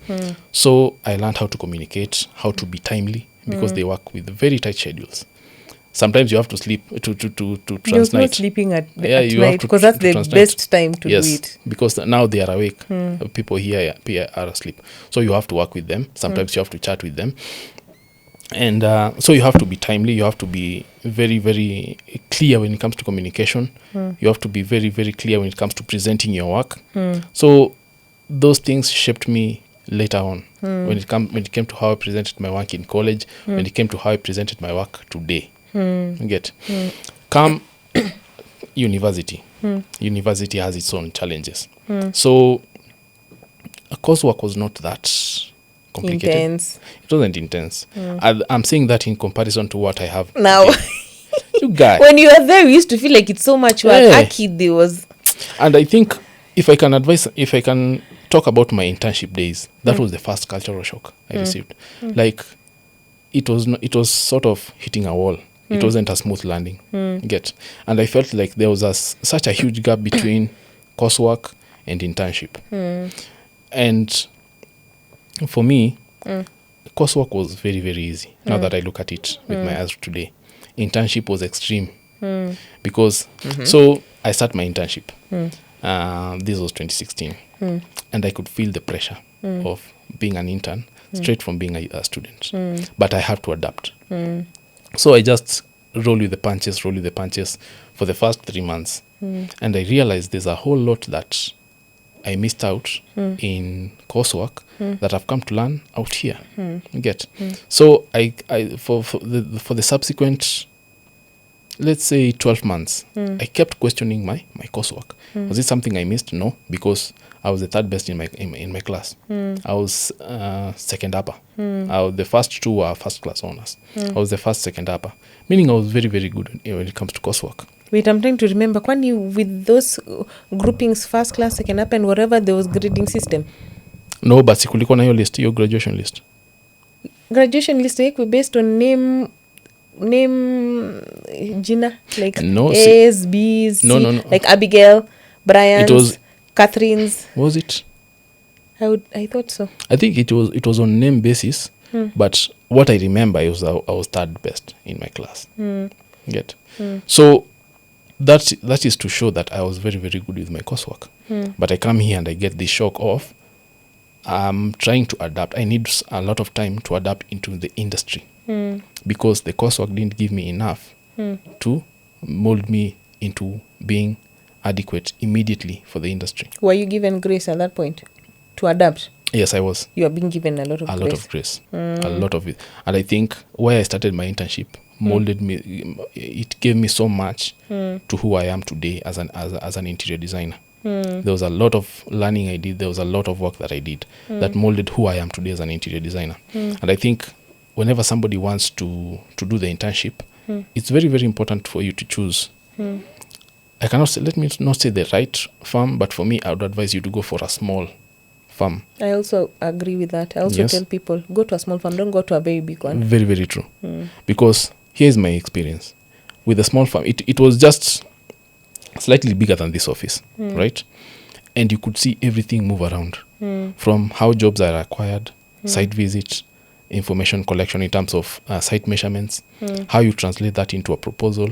So I learned how to communicate, how to be timely, because they work with very tight schedules. Sometimes you have to sleep to transnight.
You're not sleeping at
you
night because that's the best time to do it.
Because now they are awake. People here are asleep. So you have to work with them. Sometimes you have to chat with them. And so you have to be timely. You have to be very, very clear when it comes to communication. You have to be very, very clear when it comes to presenting your work. So those things shaped me later on. When it came to how I presented my work in college, when it came to how I presented my work today. Get. Come university. University has its own challenges. So a coursework was not that complicated.
Intense.
It wasn't intense. I'm saying that in comparison to what I have
now.
You guys.
When you were there, we used to feel like it's so much work.
Yeah.
A kid, there was.
And I think if I can talk about my internship days, that was the first cultural shock I received. Like it was sort of hitting a wall. It wasn't a smooth landing. Get? And I felt like there was such a huge gap between coursework and internship. And for me, coursework was very, very easy. Now that I look at it with my eyes today, internship was extreme. Because, so I started my internship. This was 2016. And I could feel the pressure of being an intern straight from being a student. But I had to adapt. So I just roll with the punches for the first 3 months. And I realized there's a whole lot that I missed out in coursework that I've come to learn out here. Get? So I for the subsequent, let's say 12 months, I kept questioning my coursework. Was it something I missed? No, because I was the third best in my class. I was second upper. The first two were first class honors. I was the first second upper, meaning I was very, very good when it comes to coursework.
Wait, I'm trying to remember. Kwani with those groupings, first class, second upper, and whatever, there was grading system?
No, but sikulikuwa na hiyo list, your graduation list.
Graduation list iko based on name jina, like
no,
A's, B's,
no,
C,
no.
like Abigail, Brian's,
It was
Catherine's.
Was it?
I thought so.
I think it was on name basis, but what I remember is I was third best in my class. Get? So that is to show that I was very, very good with my coursework. But I come here and I get the shock of I'm trying to adapt. I need a lot of time to adapt into the industry because the coursework didn't give me enough to mold me into being adequate immediately for the industry.
Were you given grace at that point to adapt?
Yes, I was.
You are being given a lot of
grace. A lot of it. And I think where I started my internship molded me. It gave me so much to who I am today as an interior designer. There was a lot of learning I did. There was a lot of work that I did that molded who I am today as an interior designer. And I think whenever somebody wants to do the internship, it's very, very important for you to choose. I cannot say, let me not say the right firm, but for me, I would advise you to go for a small firm.
I also agree with that. I also tell people, go to a small firm, don't go to a very big one.
Very, very true. Because here's my experience. With a small firm, it was just slightly bigger than this office, right? And you could see everything move around from how jobs are acquired, site visits, information collection in terms of site measurements, how you translate that into a proposal,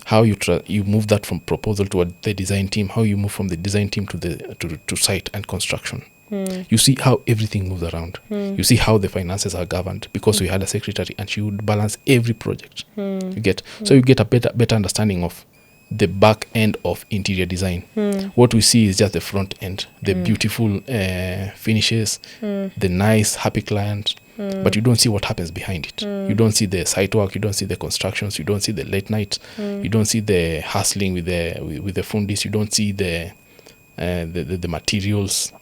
how you move that from proposal to the design team, how you move from the design team to site and construction. You see how everything moves around. You see how the finances are governed because we had a secretary and she would balance every project. You get so you get a better understanding of the back end of interior design. What we see is just the front end, the beautiful finishes, the nice happy client, but you don't see what happens behind it. You don't see the site work, you don't see the constructions, you don't see the late night, you don't see the hustling with the fundis, you don't see the materials.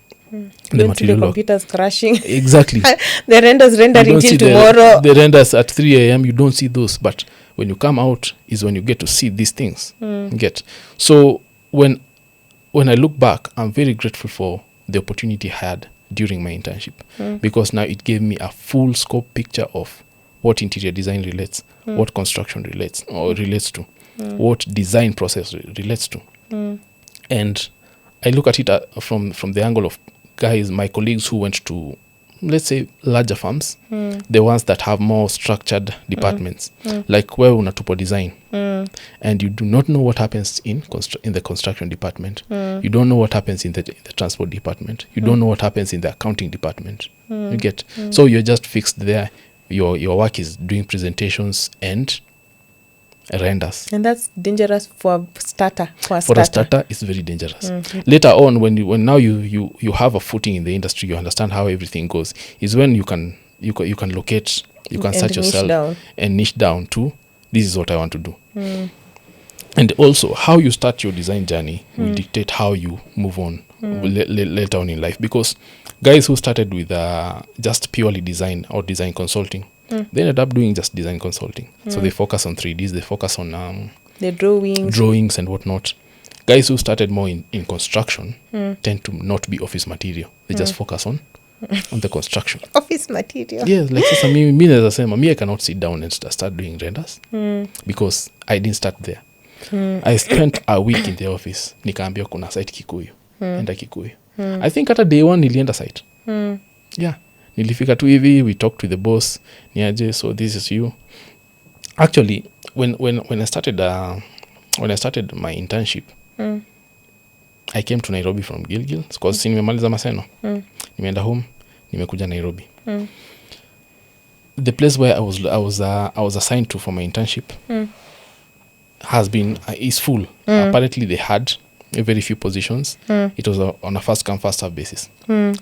The material
the computers crashing.
Exactly.
The renders rendering till tomorrow.
The renders at 3 a.m. You don't see those, but when you come out is when you get to see these things. So when I look back, I'm very grateful for the opportunity I had during my internship because now it gave me a full scope picture of what interior design relates, what construction relates to, what design process relates to, and I look at it from the angle of guys, my colleagues who went to, let's say, larger firms, the ones that have more structured departments, like where unatupo design, and you do not know what happens in the construction department. You don't know what happens in the transport department. You don't know what happens in the accounting department. You get so you're just fixed there. Your work is doing presentations and renders,
and that's dangerous for a starter.
For a starter, it's very dangerous. Later on, when now you have a footing in the industry, you understand how everything goes. Is when you can locate, you can search yourself and niche down to this is what I want to do. And also, how you start your design journey will dictate how you move on later on in life. Because guys who started with just purely design or design consulting, they ended up doing just design consulting. So they focus on 3Ds, they focus on
the drawings
and whatnot. Guys who started more in construction tend to not be office material. They just focus on on the construction.
Office material.
Yes, like sasa mi naweza sema I cannot sit down and start doing renders because I didn't start there. I spent a week in the office, nikaambiwa kuna site Kikuyu, enda Kikuyu. I think hata day one nilienda site. Yeah, nilifika tu hivi, we talked with the boss, niaje, so this is you. Actually, when I started my internship, I came to Nairobi from Gilgil because nimemaliza Maseno. Nimeenda home, nimekuja Nairobi. The place where I was assigned to for my internship is full. Apparently they had very few positions. It was on a first come first serve basis.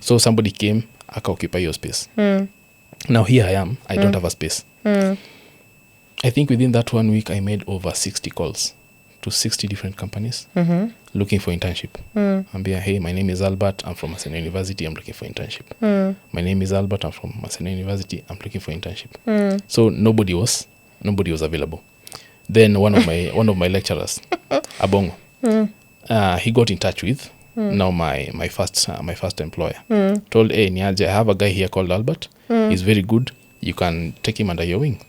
So somebody came akaoccupy your space. Now here I am, I don't have a space. I think within that 1 week I made over 60 calls to 60 different companies looking for internship. Ambia, hey, my name is Albert, I'm from Maseno University, I'm looking for internship. My name is Albert, I'm from Maseno University, I'm looking for internship. So nobody was available. Then one of my lecturers, Abongo, he got in touch with now my first employer. Told, hey, Niaje, I have a guy here called Albert. He's very good. You can take him under your wing.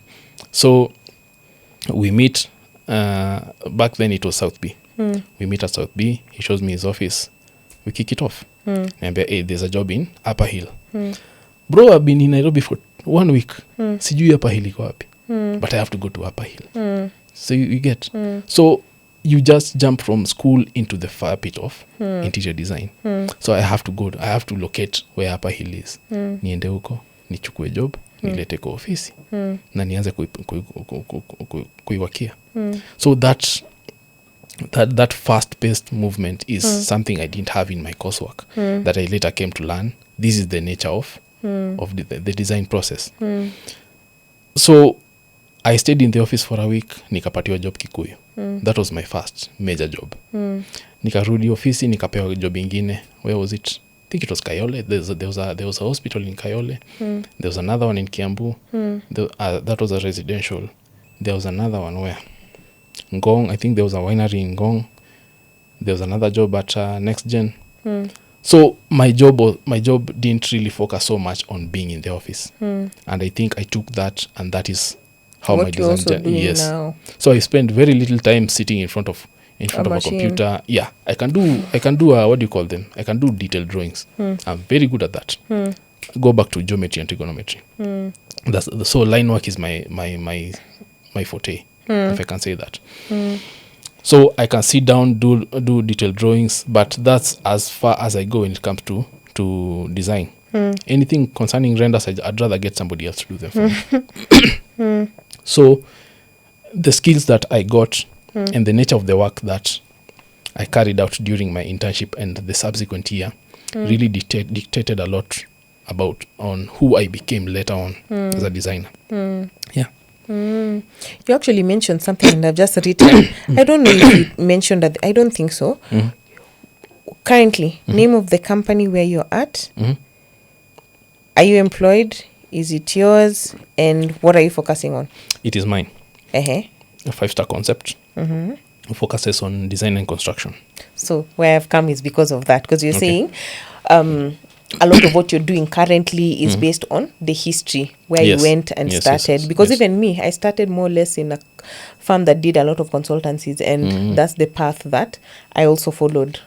So we meet. Back then it was South B. We meet at South B. He shows me his office. We kick it off. Hey, there's a job in Upper Hill. Bro, I've been in Nairobi for 1 week. Sijui Upper Hill iko wapi. But I have to go to Upper Hill. So you get. So you just jump from school into the fire pit of interior design. So I have to locate where Upper Hill is. Niende huko, nichukue job, nilete kwa ofisi. Na nianze kuiwakia. So that fast-paced movement is something I didn't have in my coursework that I later came to learn. This is the nature of the design process. So I stayed in the office for a week, nikapatiwa job Kikuyu. That was my first major job. Nikarudi ofisi, nikapewa job ingine. Where was it? I think it was Kayole. There was a hospital in Kayole. There was another one in Kiambu. That was a residential. There was another one where Ngong. I think there was a winery in Ngong. There was another job at Next Gen. So my job didn't really focus so much on being in the office. And I think I took that, and that is how
what
my design
now.
So I spend very little time sitting in front of a computer. Yeah, I can do what do you call them? I can do detailed drawings. I'm very good at that. Go back to geometry and trigonometry. So line work is my forte, if I can say that. So I can sit down, do detailed drawings, but that's as far as I go when it comes to design. Anything concerning renders, I'd rather get somebody else to do them for me. So the skills that I got and the nature of the work that I carried out during my internship and the subsequent year really dictated a lot on who I became later on as a designer. Yeah.
You actually mentioned something and I've just written. I don't know if you mentioned that. I don't think so. Currently, name of the company where you're at. Are you employed? Is it yours? And what are you focusing on?
It is mine.
A
5-star concept. Focuses on design and construction.
So where I've come is because of that. Because you're saying a lot of what you're doing currently is based on the history where you went and started. Because even me, I started more or less in a firm that did a lot of consultancies. And that's the path that I also followed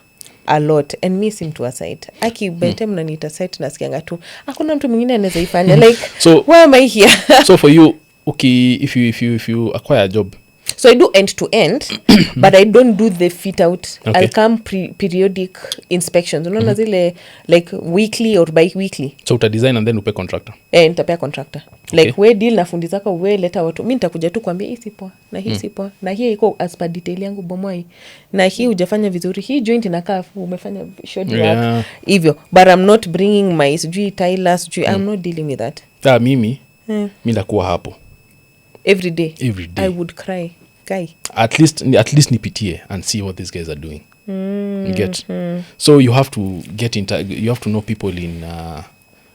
a lot. And me seem to a site. Aki, by time nanita site nasikianga tu. Hakuna mtu mwingine anaweza ifanya. Like, so, why am I here?
So for you, okay, if you acquire a job,
so I do end to end, but I don't do the fit out. Okay. I'll come periodic inspections. Unaona zile like weekly or bi-weekly.
So uta design and then upe contractor.
Nitapea contractor. Okay. Like we deal na fundi zako we leta watu. Mimi nitakuja tu kuambia hii si poa na hii si poa na hii iko as per detail yangu bomoi. Na hii hujafanya vizuri. Hii joint inakaa umefanya short work. Hivyo. But I'm not bringing my sijui tilers, I'm not dealing with that.
Mimi ndakuwa hapo.
Every day I would cry. Guy.
At least nipitie and see what these guys are doing. You get. So you have to get you have to know people in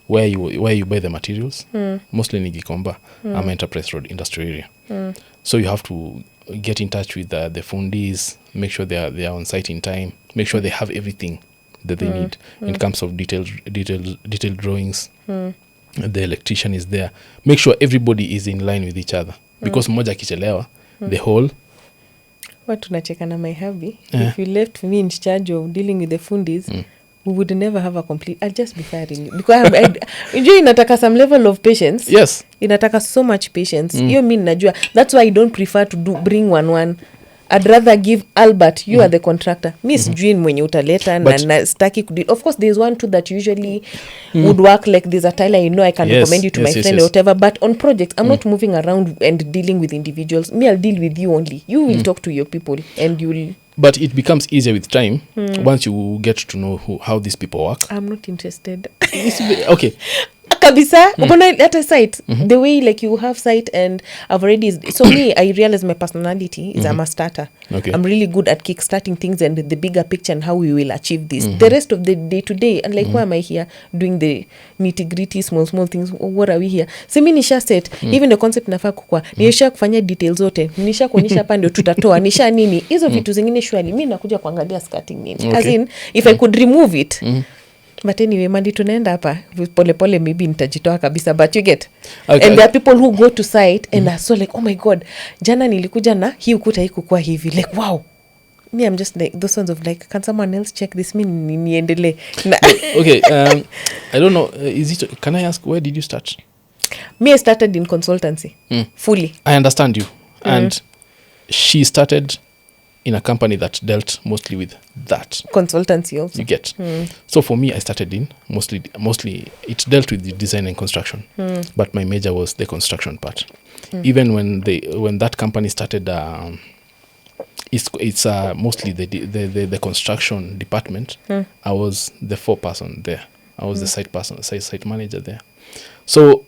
where you buy the materials. Mostly in Gikomba, I'm Enterprise Road industrial area. So you have to get in touch with the fundis, make sure they are on site in time, make sure they have everything that they need in terms of detailed drawings. The electrician is there. Make sure everybody is in line with each other, because mmoja akichelewa the whole
watu tunacheka na my hubby. If you left me in charge of dealing with the fundis, we would never have a complete. I'll just be firing you because enjoy inataka some level of patience.
Yes,
inataka so much patience. Hiyo mimi najua. That's why I don't prefer to bring one. I'd rather give Albert, you are the contractor. Miss Jean mwenye utaleta na staki kudi. Of course there's one too that usually would work, like there's a Tyler, I can recommend you to my friend or whatever, but on projects I'm not moving around and dealing with individuals. Me, I'll deal with you only. You will talk to your people and you'll.
But it becomes easier with time once you get to know how these people work.
I'm not interested.
Okay.
Kabisa, upon at a site, the way like you have site, and I've already, so me, I realize my personality is I'm a starter.
Okay.
I'm really good at kickstarting things and the bigger picture and how we will achieve this. The rest of the day to day, and like why am I here doing the nitty gritty small things? What are we here? So mi nisha set, even the concept nafaa kukua, nisha kufanya details zote, nisha kuonyesha hapa ndio tutatoa, nisha nini, hizo vitu zingine surely mi nakuja kuangalia skirting nini.
Okay.
As in, if I could remove it, but anyway, Mandi tunaenda hapa pole maybe nitajitoa kabisa, but you get.
Okay.
And there are people who go to site and are so like, oh my god, jana nilikuja na hii ukuta haikuwa hivi, like wow. Me, I'm just like those ones of like, can someone else check this? Me niendelee.
Okay, I don't know, can I ask, where did you start?
Me, I started in consultancy fully.
I understand you. And she started in a company that dealt mostly with that.
Consultancy also.
You get. So for me, I started in mostly it dealt with the design and construction, but my major was the construction part. Even when that company started, it's mostly the construction department. I was the 4-person there. I was the site manager there. So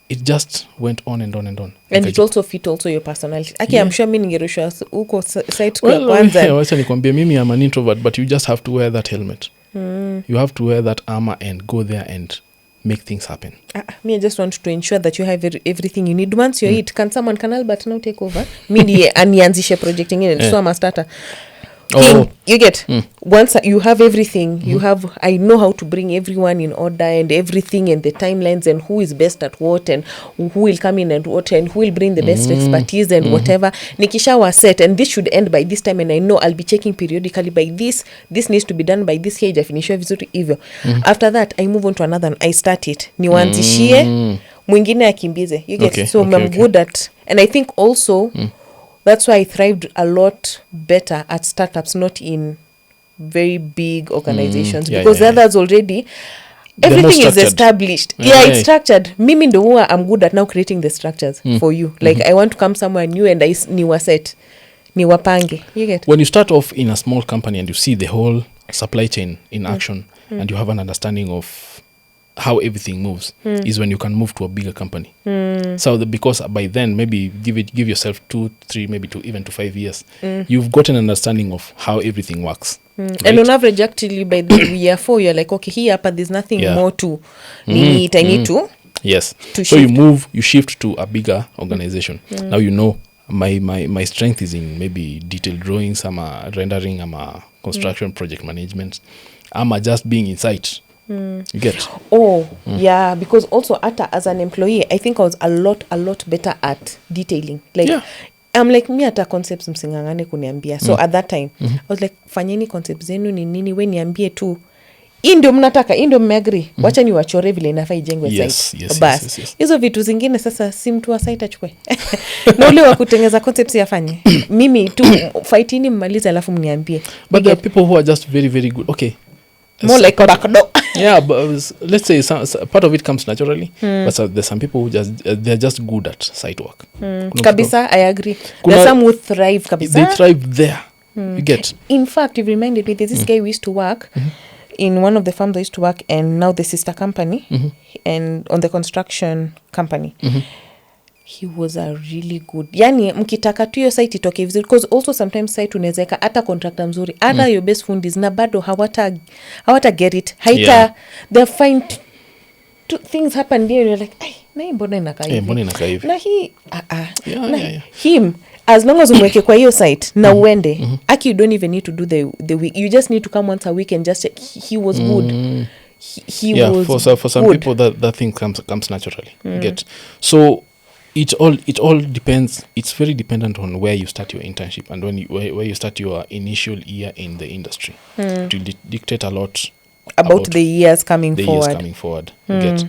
it just went on and on and on.
And it also fit also your personality. Okay, yeah. I'm sure mimi ningerushwa huko site kwa kwanza.
Wacha nikwambie mimi I'm an introvert, but you just have to wear that helmet. You have to wear that armor and go there and make things happen.
Me, I just want to ensure that you have everything you need. Once you're it, can Albert now take over? Me anianzishe projecting in, so I'm a starter. You get once you have everything, you have, I know how to bring everyone in order and everything and the timelines and who is best at what and who will come in and what and who will bring the best expertise and whatever. Nikisha was set and this should end by this time and I know I'll be checking periodically by this needs to be done by this age. Afinishwe vizuri hivyo. After that I move on to another one. I start it. Niwanzishie mwingine akimbize. You get so I'm good at, and I think also that's why I thrived a lot better at startups, not in very big organizations, because the others already, everything is established. It's structured. Mimi ndo huwa I'm good at now creating the structures for you. Like I want to come somewhere new and niwa set, niwa pange. You get?
When you start off in a small company and you see the whole supply chain in action and you have an understanding of how everything moves, is when you can move to a bigger company. So because by then maybe give yourself 2-3 maybe even to 5 years, you've got an understanding of how everything works. Right?
And on average actually by the year 4 you're like, okay, here but there's nothing more to need. I need to
so
shift.
you shift to a bigger organization. Now you know my strength is in maybe detailed drawings, rendering, construction, project management, just being in site. You get?
Yeah, because also as an employee I think I was a lot better at detailing. Like I'm like me ata concepts msingangane kuniambia. So at that time I was like, fanyeni concepts zenu ni nini, we niambie tu hii ndio mnataka, hii ndio mmeagree, wacha ni wachore vile inafaa ijengwe site. Bas hizo vitu zingine sasa si mtu wa site achukue na ule wa kutengeza concepts yafanye. Mimi tu fightini mmalize alafu mniambie.
But there are people who are just very very good. Okay,
more like backdoor.
But let's say part of it comes naturally, but there's some people who they're just good at site work.
Kabisa, I agree. There's some who thrive kabisa.
They thrive there. You get?
In fact, you've reminded me, there's this guy we used to work in one of the firms I used to work, and now the sister company, and on the construction company. He was a really good. Yani mkitaka tu hiyo site itoke vizuri, because also sometimes site unawezeka hata contractor mzuri, hata your best fundis na bado hawata get it. They find things happen there, you're like, ay, na mbona inakaa hivi.
Mbona inakaa hivi.
Na hii him as long as umweke kwa hiyo site na uende aki, you don't even need to do the week, you just need to come once a week and just check he was good. He was
for some
good.
people that thing comes naturally. Get so it all depends. It's very dependent on where you start your internship and where you start your initial year in the industry. To dictate a lot
about the years coming
the
forward.
years coming forward. Get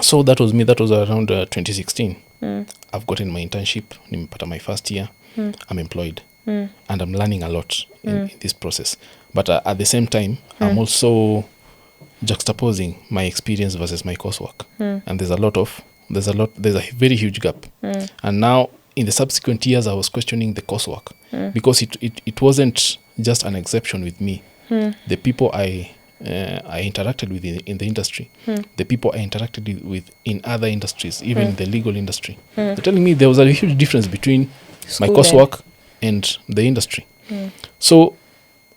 so that was me. That was around 2016. I've gotten my internship. Nimepata my first year. I'm employed, and I'm learning a lot in this process. But at the same time, I'm also juxtaposing my experience versus my coursework, and there's a very huge gap. And now in the subsequent years, I was questioning the coursework because it wasn't just an exception with me. The people I interacted with in the industry, the people I interacted with in other industries, even in the legal industry, they're telling me there was a huge difference between my coursework and the industry. So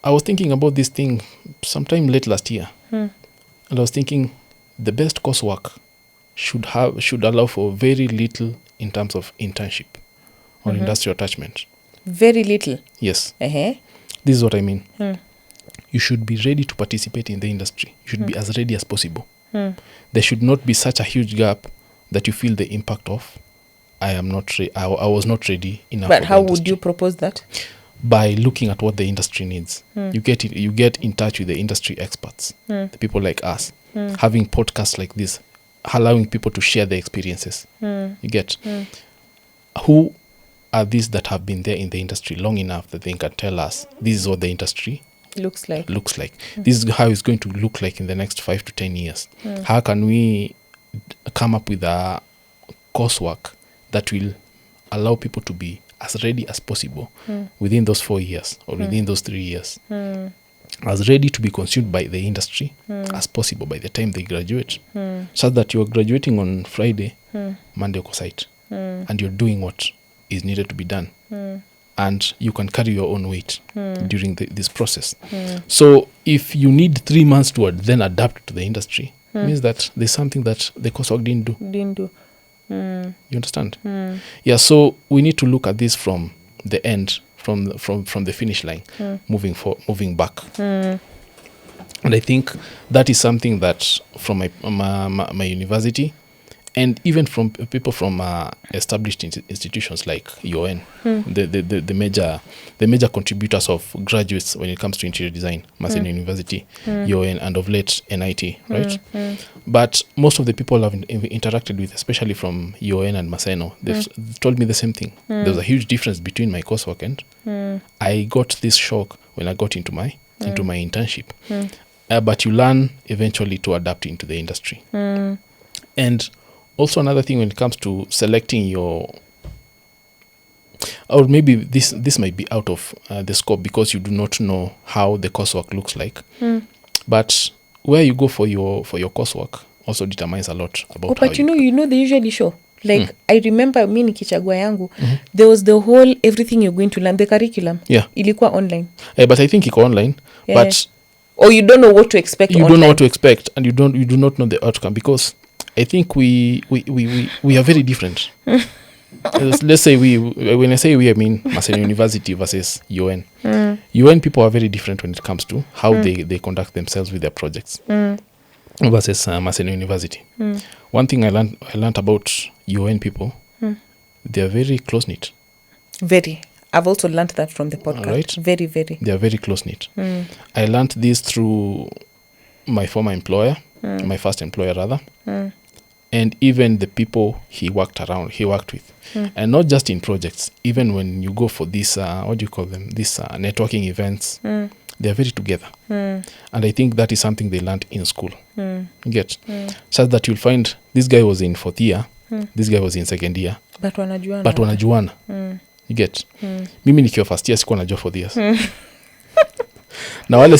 I was thinking about this thing sometime late last year, and I was thinking the best coursework should allow for very little in terms of internship or industrial attachment.
Very little.
Yes.
Uh-huh.
This is what I mean. You should be ready to participate in the industry. You should be as ready as possible. There should not be such a huge gap that you feel the impact of, I was not ready enough.
But how would you propose that?
By looking at what the industry needs. You get in touch with the industry experts, the people like us, having podcasts like this, allowing people to share their experiences. You get who are these that have been there in the industry long enough that they can tell us this is what the industry
looks like.
This is how it's going to look like in the next 5 to 10 years. How can we come up with a coursework that will allow people to be as ready as possible within those 4 years or within those 3 years, as ready to be consumed by the industry as possible by the time they graduate, so that you're graduating on Friday, Monday uko site, and you're doing what is needed to be done, and you can carry your own weight during this process. So if you need 3 months to then adapt to the industry, means that there's something that the coursework didn't do. You understand? Yeah, so we need to look at this from the end, from the finish line, moving back. And I think that is something that from my university, and even from people from established institutions like UON, the major contributors of graduates when it comes to interior design, Maseno University, UON, and of late NIT, right? But most of the people I've interacted with, especially from UON and Maseno, they've told me the same thing. There's a huge difference between my coursework and I got this shock when I got into my internship. But you learn eventually to adapt into the industry. And also another thing when it comes to selecting your, or maybe this might be out of the scope because you do not know how the coursework looks like. But where you go for your coursework also determines a lot about
but you know they usually show. Like I remember mi nikichagua yangu, there was the whole everything you're going to learn, the curriculum.
Yeah.
Ilikuwa online.
But I think iko online.
Yeah.
But
or you don't know what to expect.
You don't know what to expect, and you do not know the outcome, because I think we are very different. Let's say when I say we, I mean Maseno University versus UN. UN people are very different when it comes to how they conduct themselves with their projects versus Maseno University. One thing I learned about UN people, they are very close-knit.
Very. I've also learned that from the podcast.
Right?
Very, very.
They are very close-knit. I learned this through my former employer, my first employer rather, and even the people he worked with. And not just in projects, even when you go for these, what do you call them, these networking events, they are very together. And I think that is something they learned in school. You get? Such that you'll find this guy was in 4th year, this guy was in 2nd year.
But wanajuana.
You get? Mimi nikiwa first year sikuwa najua 4 years. Now wale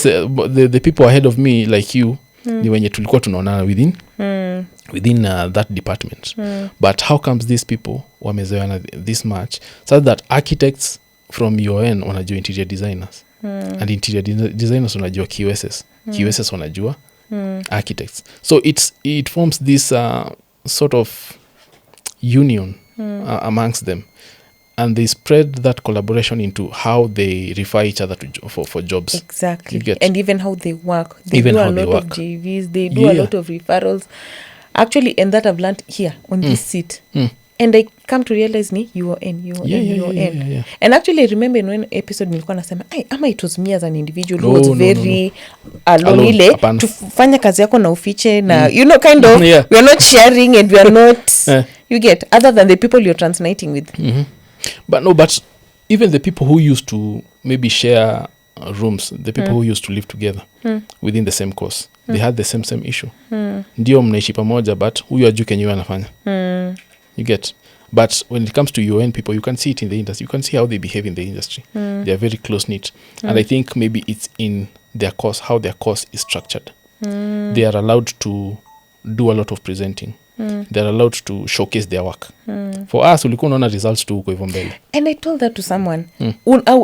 the people ahead of me like you, ni wenye tulikuwa tunaonana within that department. But how comes these people wamezoeana this much, so that architects from UN wanajua interior designers, and interior designers wanajua QSs wanajua architects. So it forms this sort of union amongst them. and they spread that collaboration into how they refer each other to for jobs.
Exactly.
You get?
And even how they work. They
Even
do
how
a
they
lot of
work.
JVs. They do a lot of referrals. Actually, and that I've learned here on this seat. And I come to realize ni UON.
Yeah.
And actually I remember in one episode nilikuwa nasema ama it was me as an individual who was very alone ile tufanya kazi yako na ufiche na you know kind of
Yeah.
we are not sharing and we are not you get, other than the people you're translating with.
But even the people who used to maybe share rooms, the people who used to live together within the same course, they had the same issue. Ndio mnaishi pamoja but huyu ajui kenye anafanya. You get? But when it comes to UN people, you can see it in the industry. You can see how they behave in the industry. They are very close-knit. And I think maybe it's in their course, how their course is structured. They are allowed to do a lot of presenting. They are allowed to showcase their work. For us, ulikuwa unaona results tu huko hivyo mbele.
And I told that to someone.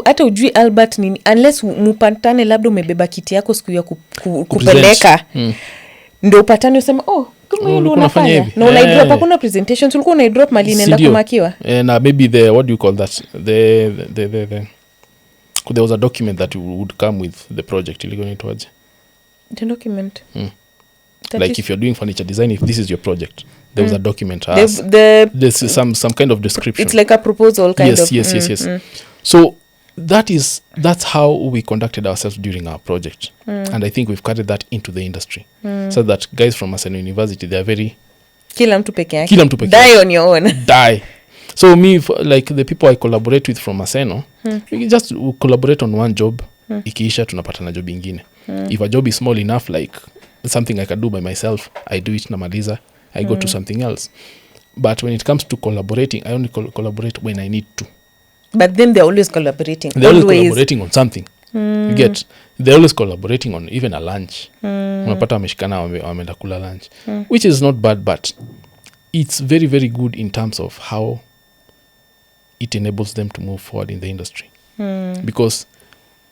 Hata ujui Albert nini, unless mupatane labda umebeba kiti yako siku ya kupeleka. Ndo upatane usema, kama ndo unafanya. Na unaidrop, hakuna presentations, ulikuwa unaidrop mali inaenda kumakiwa.
Na maybe the, what do you call that? There was a document that would come with the project. Ilikuwa inaitwaje?
The document.
Like if you're doing furniture design, if this is your project, there was a document. There's some kind of description.
It's like a proposal kind of.
Yes. So that's how we conducted ourselves during our project. And I think we've carried that into the industry. So that guys from Maseno University, they are very...
Kila mtu peke yake.
Die
on your own.
Die. So me, like the people I collaborate with from Maseno, we just collaborate on one job. Ikiisha tunapata na job ingine. If a job is small enough, like something I can do by myself, I do it namaliza, I go to something else. But when it comes to collaborating, I only collaborate when I need to.
But then they're always collaborating.
They're always collaborating on something. You get? They're always collaborating on even a lunch. Unapata wameshikana wameenda kula lunch. Which is not bad, but it's very, very good in terms of how it enables them to move forward in the industry. Because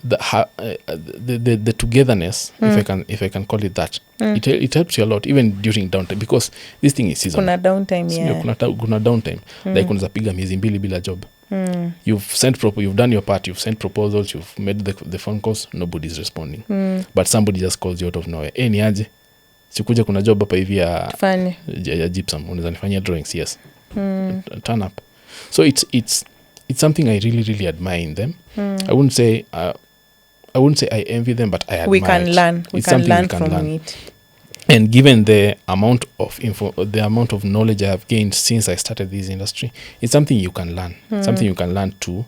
the togetherness, if I can call it that, it helps you a lot even during downtime, because this thing is seasonal.
Kuna downtime,
kuna downtime. Like unaweza piga miezi mbili bila job. You've done your part, you've sent proposals, you've made the phone calls, nobody's responding. But somebody just calls you out of nowhere. Ni aje? Sikuja kuna job hapa hivi ya gypsum, unaweza nifanyia drawings, yes. Turn up. So it's something I really, really admire in them. I wouldn't say I envy them, but I admire
we can
it.
learn. We can learn from it.
And given the amount of knowledge I have gained since I started this industry, it's something you can learn. Something you can learn to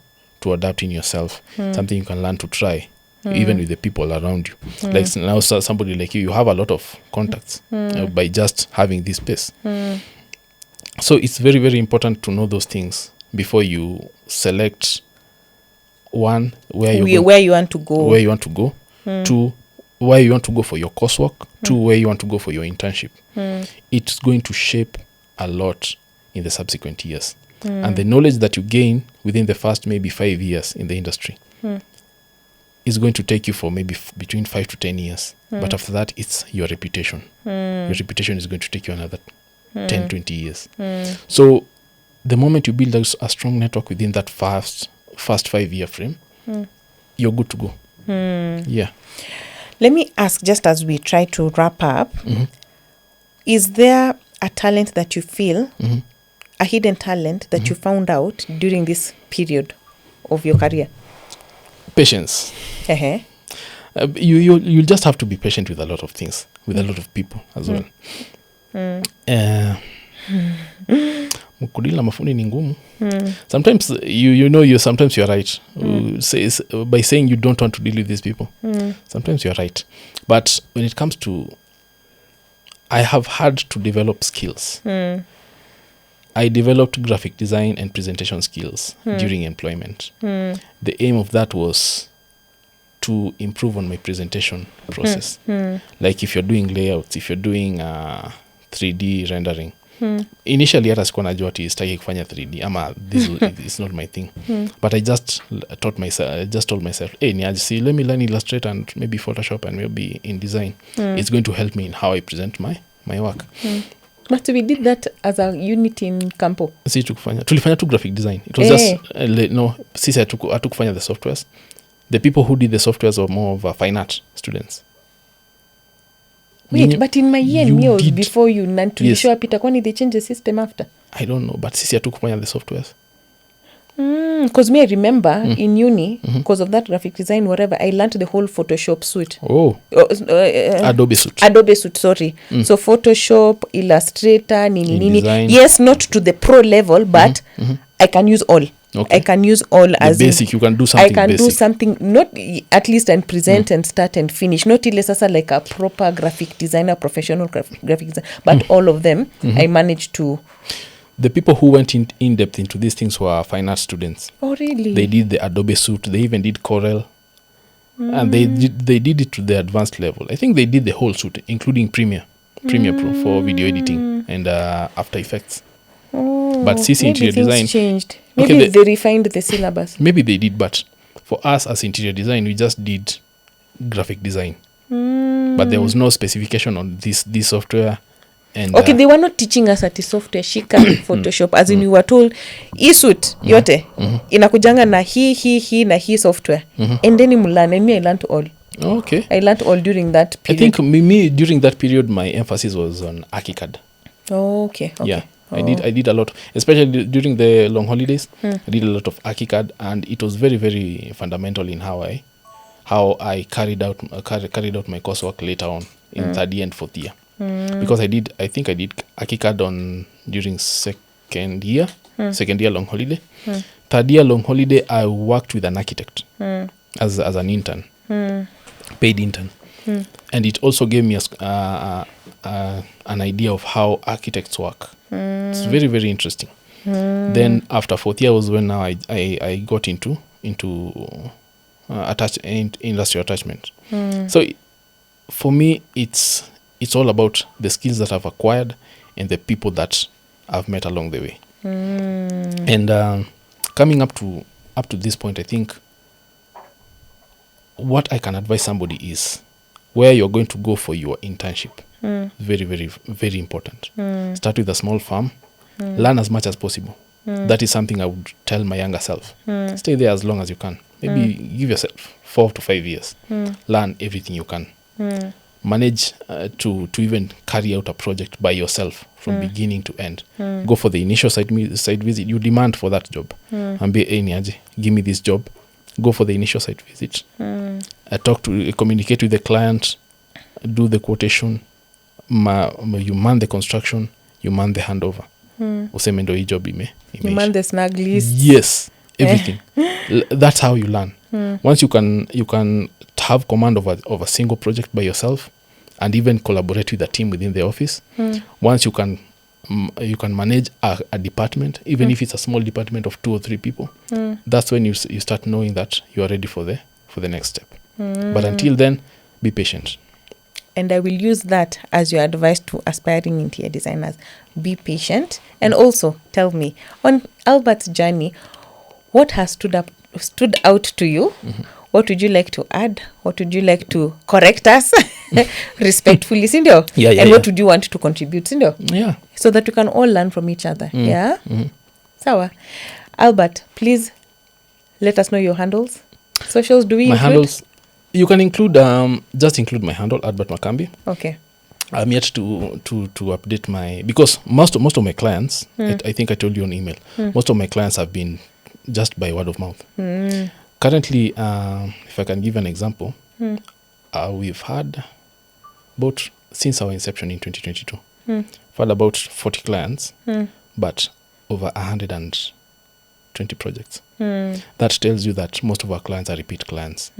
adapt in yourself. Something you can learn to try, even with the people around you. Like now, somebody like you have a lot of contacts by just having this space. So it's very, very important to know those things before you select one where you want to go, two where you want to go for your coursework, two where you want to go for your internship. It's going to shape a lot in the subsequent years. And the knowledge that you gain within the first maybe 5 years in the industry is going to take you for maybe between 5 to 10 years. But after that, it's your reputation. Your reputation is going to take you another 10, 20 years. So the moment you build a strong network within that first 5-year frame, you're good to go. Yeah.
Let me ask, just as we try to wrap up, is there a talent that you feel, a hidden talent that you found out during this period of your career?
Patience. You'll just have to be patient with a lot of things, with a lot of people as well. Kudila mafundi ni ngumu. Sometimes sometimes you're right. By saying you don't want to deal with these people, sometimes you're right. But when it comes to, I have had to develop skills. I developed graphic design and presentation skills during employment. The aim of that was to improve on my presentation process. Like if you're doing layouts, if you're doing 3D rendering, initially hata sikuwa najua ati sitaki kufanya 3D ama this is not my thing. But I just told myself, hey, let me learn Illustrator and maybe Photoshop and maybe in design. It's going to help me in how I present my work.
But we did that as a unit in Campo.
Si tulifanya tu graphic design. It was just no, sisi hatukufanya the softwares. The people who did the softwares were more of fine art students.
Wait, but in my year and meals before you learned to show up, kwani they change the system after?
I don't know, but sisi hatukufanya the softwares.
Because me, I remember in uni, because of that graphic design, whatever, I learned the whole Photoshop suite.
Adobe suite.
Adobe suite, sorry. So Photoshop, Illustrator, nini. Yes, not to the pro level, but I can use all.
Okay.
I can use all
the
as
basic. You can do something.
I can
basic.
do something, not at least and present and start and finish. Not ile sasa like a proper graphic designer, professional graphic designer, but all of them, I managed to.
The people who went in depth into these things were fine art students.
Oh, really?
They did the Adobe suite. They even did Corel. And they did it to the advanced level. I think they did the whole suite, including Premiere Pro for video editing and After Effects.
Oh,
but CC interior design
changed. Maybe they refined the syllabus.
Maybe they did, but for us as interior design, we just did graphic design. But there was no specification on this software. And,
okay, they were not teaching us at the software shika Photoshop, as in we were told suite yote inakujanga na hii na hii software and then you learn, and me I learned all.
Okay,
I learned all during that period.
I think me during that period my emphasis was on Archicad.
Okay.
Yeah, I did a lot, especially during the long holidays. I did a lot of Archicad, and it was very, very fundamental in how I carried out my coursework later on in third year and fourth year. Because I think I did Archicad during second year long holiday. Third year long holiday, I worked with an architect as an intern, paid intern, and it also gave me an idea of how architects work. It's very, very interesting. Then after fourth year was when now I got into industrial attachment. So for me, it's all about the skills that I've acquired and the people that I've met along the way. And coming up to this point, I think what I can advise somebody is where you're going to go for your internship. Very, very, very important. Start with a small firm. Learn as much as possible. That is something I would tell my younger self. Stay there as long as you can. Maybe give yourself 4 to 5 years. Learn everything you can. Manage to even carry out a project by yourself from beginning to end. Go for the initial site visit. You demand for that job. And be give me this job. Go for the initial site visit. Communicate with the client. Do the quotation. You man the construction. You man the handover. Useme ndo hii job
you man the snag list.
Yes, everything. That's how you learn. Once you can have command of a single project by yourself and even collaborate with a team within the office. Once you can manage a department, even if it's a small department of 2 or 3 people, that's when you start knowing that you are ready for the next step. But until then, be patient.
And I will use that as your advice to aspiring interior designers. Be patient. And also tell me, on Albert's journey, what has stood out to you? What would you like to add? What would you like to correct us respectfully, Sindio? And what would you want to contribute, Sindio?
Yeah.
So that we can all learn from each other. Yeah? Sawa. Albert, please let us know your handles. Socials, do we
my
include?
Handles, you can include, just include my handle, Albert Makambi.
Okay.
I'm yet to update because most of my clients, I think I told you on email, most of my clients have been just by word of mouth. Currently, if I can give an example, we've had since our inception in 2022, we've had about 40 clients, but over 120 projects. That tells you that most of our clients are repeat clients.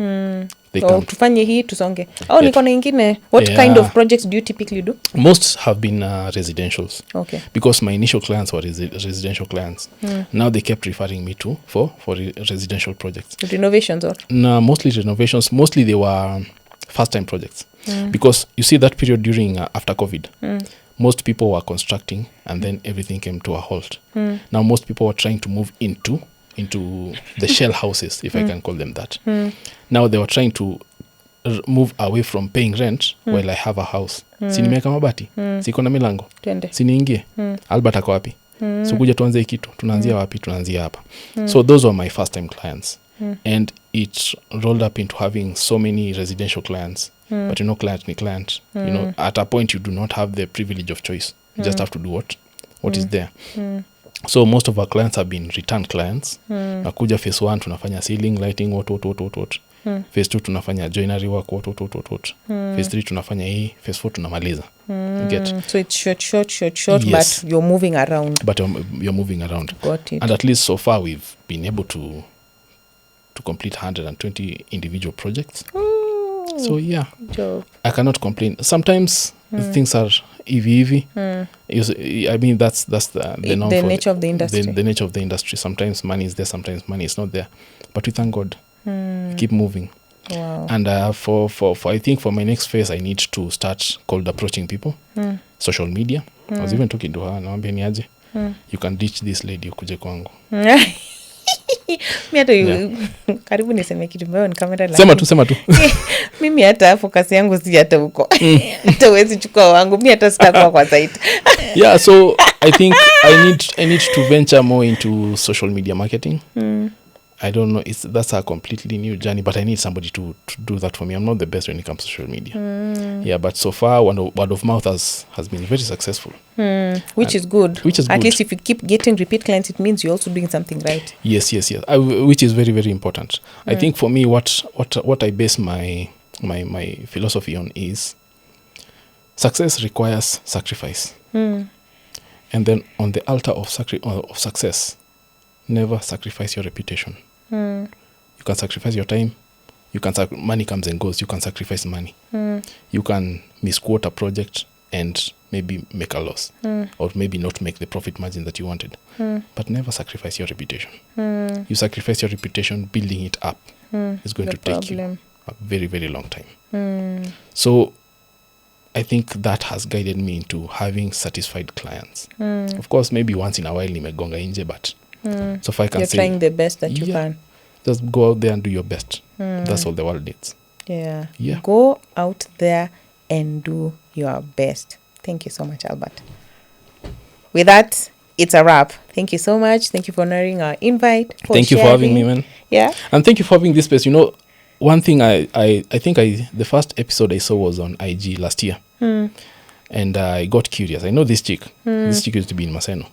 They come
tufanye hii tusonge. Niko na ingine. What kind of projects do you typically do?
Most have been residentials.
Okay.
Because my initial clients were residential clients. Now they kept referring me for residential projects.
Renovations or?
No, mostly renovations. Mostly they were first-time projects. Because you see that period during after COVID, most people were constructing and then everything came to a halt. Now most people were trying to move into the shell houses, if I can call them that. Now they were trying to move away from paying rent while I have a house. Si nimeweka mabati, siko na milango, si niingie. Albert ako wapi? So kuja tuanze hii kitu, tunaanzia wapi? Tunaanzia hapa. So those were my first time clients. And it rolled up into having so many residential clients. But you know, client ni client. You know, at a point you do not have the privilege of choice. You just have to do what is there. So most of our clients have been return clients. Nakuja phase 1 tunafanya ceiling lighting, what. Phase 2 tunafanya joinery work, what. Phase 3 tunafanya hii, phase 4 tunamaliza. Get?
So it's short,
yes.
but you're moving around.
But you're moving around.
Got it.
And at least so far we've been able to complete 120 individual projects. So yeah,
job.
I cannot complain. Sometimes things are easy. I mean, that's the norm
the
for
nature of the industry.
The nature of the industry. Sometimes money is there, sometimes money is not there. But we thank God. Keep moving.
Wow.
And for I think for my next phase, I need to start cold approaching people. Social media. I was even talking to her. Naambia ni aje. You can ditch this lady ukuje kwangu.
Mi hata karibu niseme kitu mbaya ni kamera.
Sema tu.
Mimi hata focus yangu si hata huko. Hata huwezi chukua wangu. Mi hata sitakuwa kwa site.
Yeah, so I think I need to venture more into social media marketing. I don't know, that's a completely new journey, but I need somebody to do that for me. I'm not the best when it comes to social media. Yeah, but so far word of mouth has been very successful.
Which is good.
Which is
At
good.
least if you keep getting repeat clients, it means you're also doing something right.
Yes. Which is very, very important. I think for me, what I base my philosophy on is success requires sacrifice. And then on the altar of success, never sacrifice your reputation. You can sacrifice your time. You can money comes and goes. You can sacrifice money. You can misquote a project and maybe make a loss, or maybe not make the profit margin that you wanted. But never sacrifice your reputation. You sacrifice your reputation, building it up is going to take you a very, very long time. So I think that has guided me into having satisfied clients. Of course, maybe once in a while nimegonga nje, but so far I can
You're
say
trying the best that you can.
Just go out there and do your best. That's all the world needs.
Yeah.
Yeah.
Go out there and do your best. Thank you so much, Albert. With that, it's a wrap. Thank you so much. Thank you for honoring our invite.
Thank you for having me, man.
Yeah.
And thank you for having this space. You know, one thing I think the first episode I saw was on IG last year. And I got curious. I know this chick. This chick used to be in Maseno.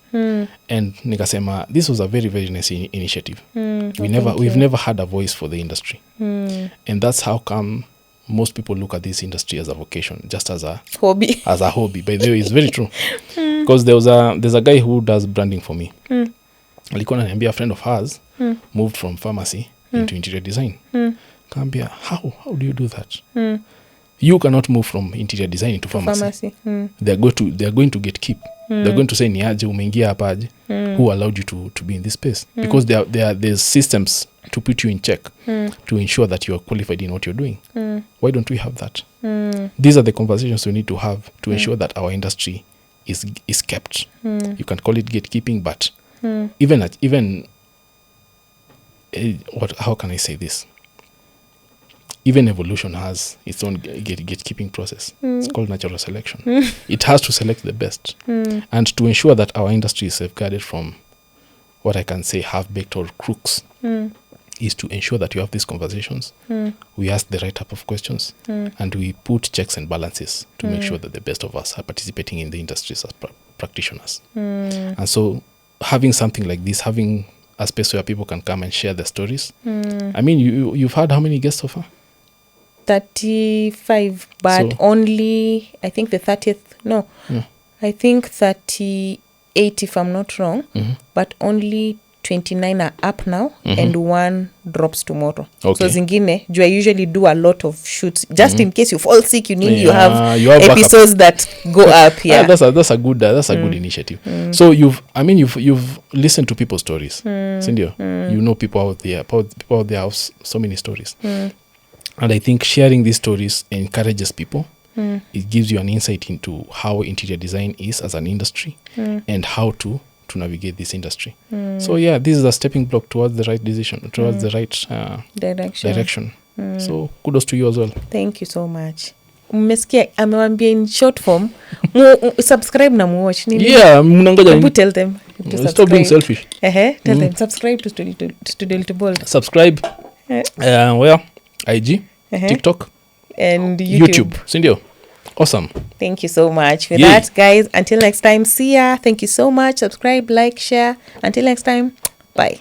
And nikasema, this was a very, very nice initiative. We've never had a voice for the industry. And that's how come most people look at this industry as a vocation, just as a
hobby.
As a hobby. By the way, it's very true. Because there's a guy who does branding for me. Alikuwa ananiambia, a friend of hers moved from pharmacy into interior design. Kaambia, how do you do that? You cannot move from interior design into pharmacy. They're going to get keep. They're going to say ni aje umeingia hapa aje. Who allowed you to be in this space? Because there's systems to put you in check to ensure that you are qualified in what you're doing. Why don't we have that? These are the conversations we need to have to ensure that our industry is kept. You can call it gatekeeping, but how can I say this? Even evolution has its own gatekeeping process. It's called natural selection. It has to select the best. And to ensure that our industry is safeguarded from what I can say half-baked or crooks is to ensure that we have these conversations. We ask the right type of questions and we put checks and balances to make sure that the best of us are participating in the industries as practitioners. And so having something like this, having a space where people can come and share their stories. I mean, you've had how many guests so far?
35, but only, I think the 30th, no. I think 38 if I'm not wrong, but only 29 are up now and one drops tomorrow. Okay. So zingine, I usually do a lot of shoots. Just in case you fall sick, you have episodes that go up. Yeah,
that's a good initiative. So you've listened to people's stories. Sindio? You know people out there have so many stories. And I think sharing these stories encourages people. It gives you an insight into how interior design is as an industry and how to navigate this industry. So yeah, this is a stepping block towards the right decision, towards the right direction. So kudos to you as well.
Thank you so much. Mmesikia amewambia in short form subscribe na muwatch nini.
Yeah, mnangoja
Hebu tell them to subscribe.
Stop being selfish.
Tell them subscribe to Studio Little Bold.
Subscribe. Where? IG, TikTok,
and YouTube.
Sindio? Awesome.
Thank you so much. With that, guys, until next time, see ya. Thank you so much. Subscribe, like, share. Until next time, bye.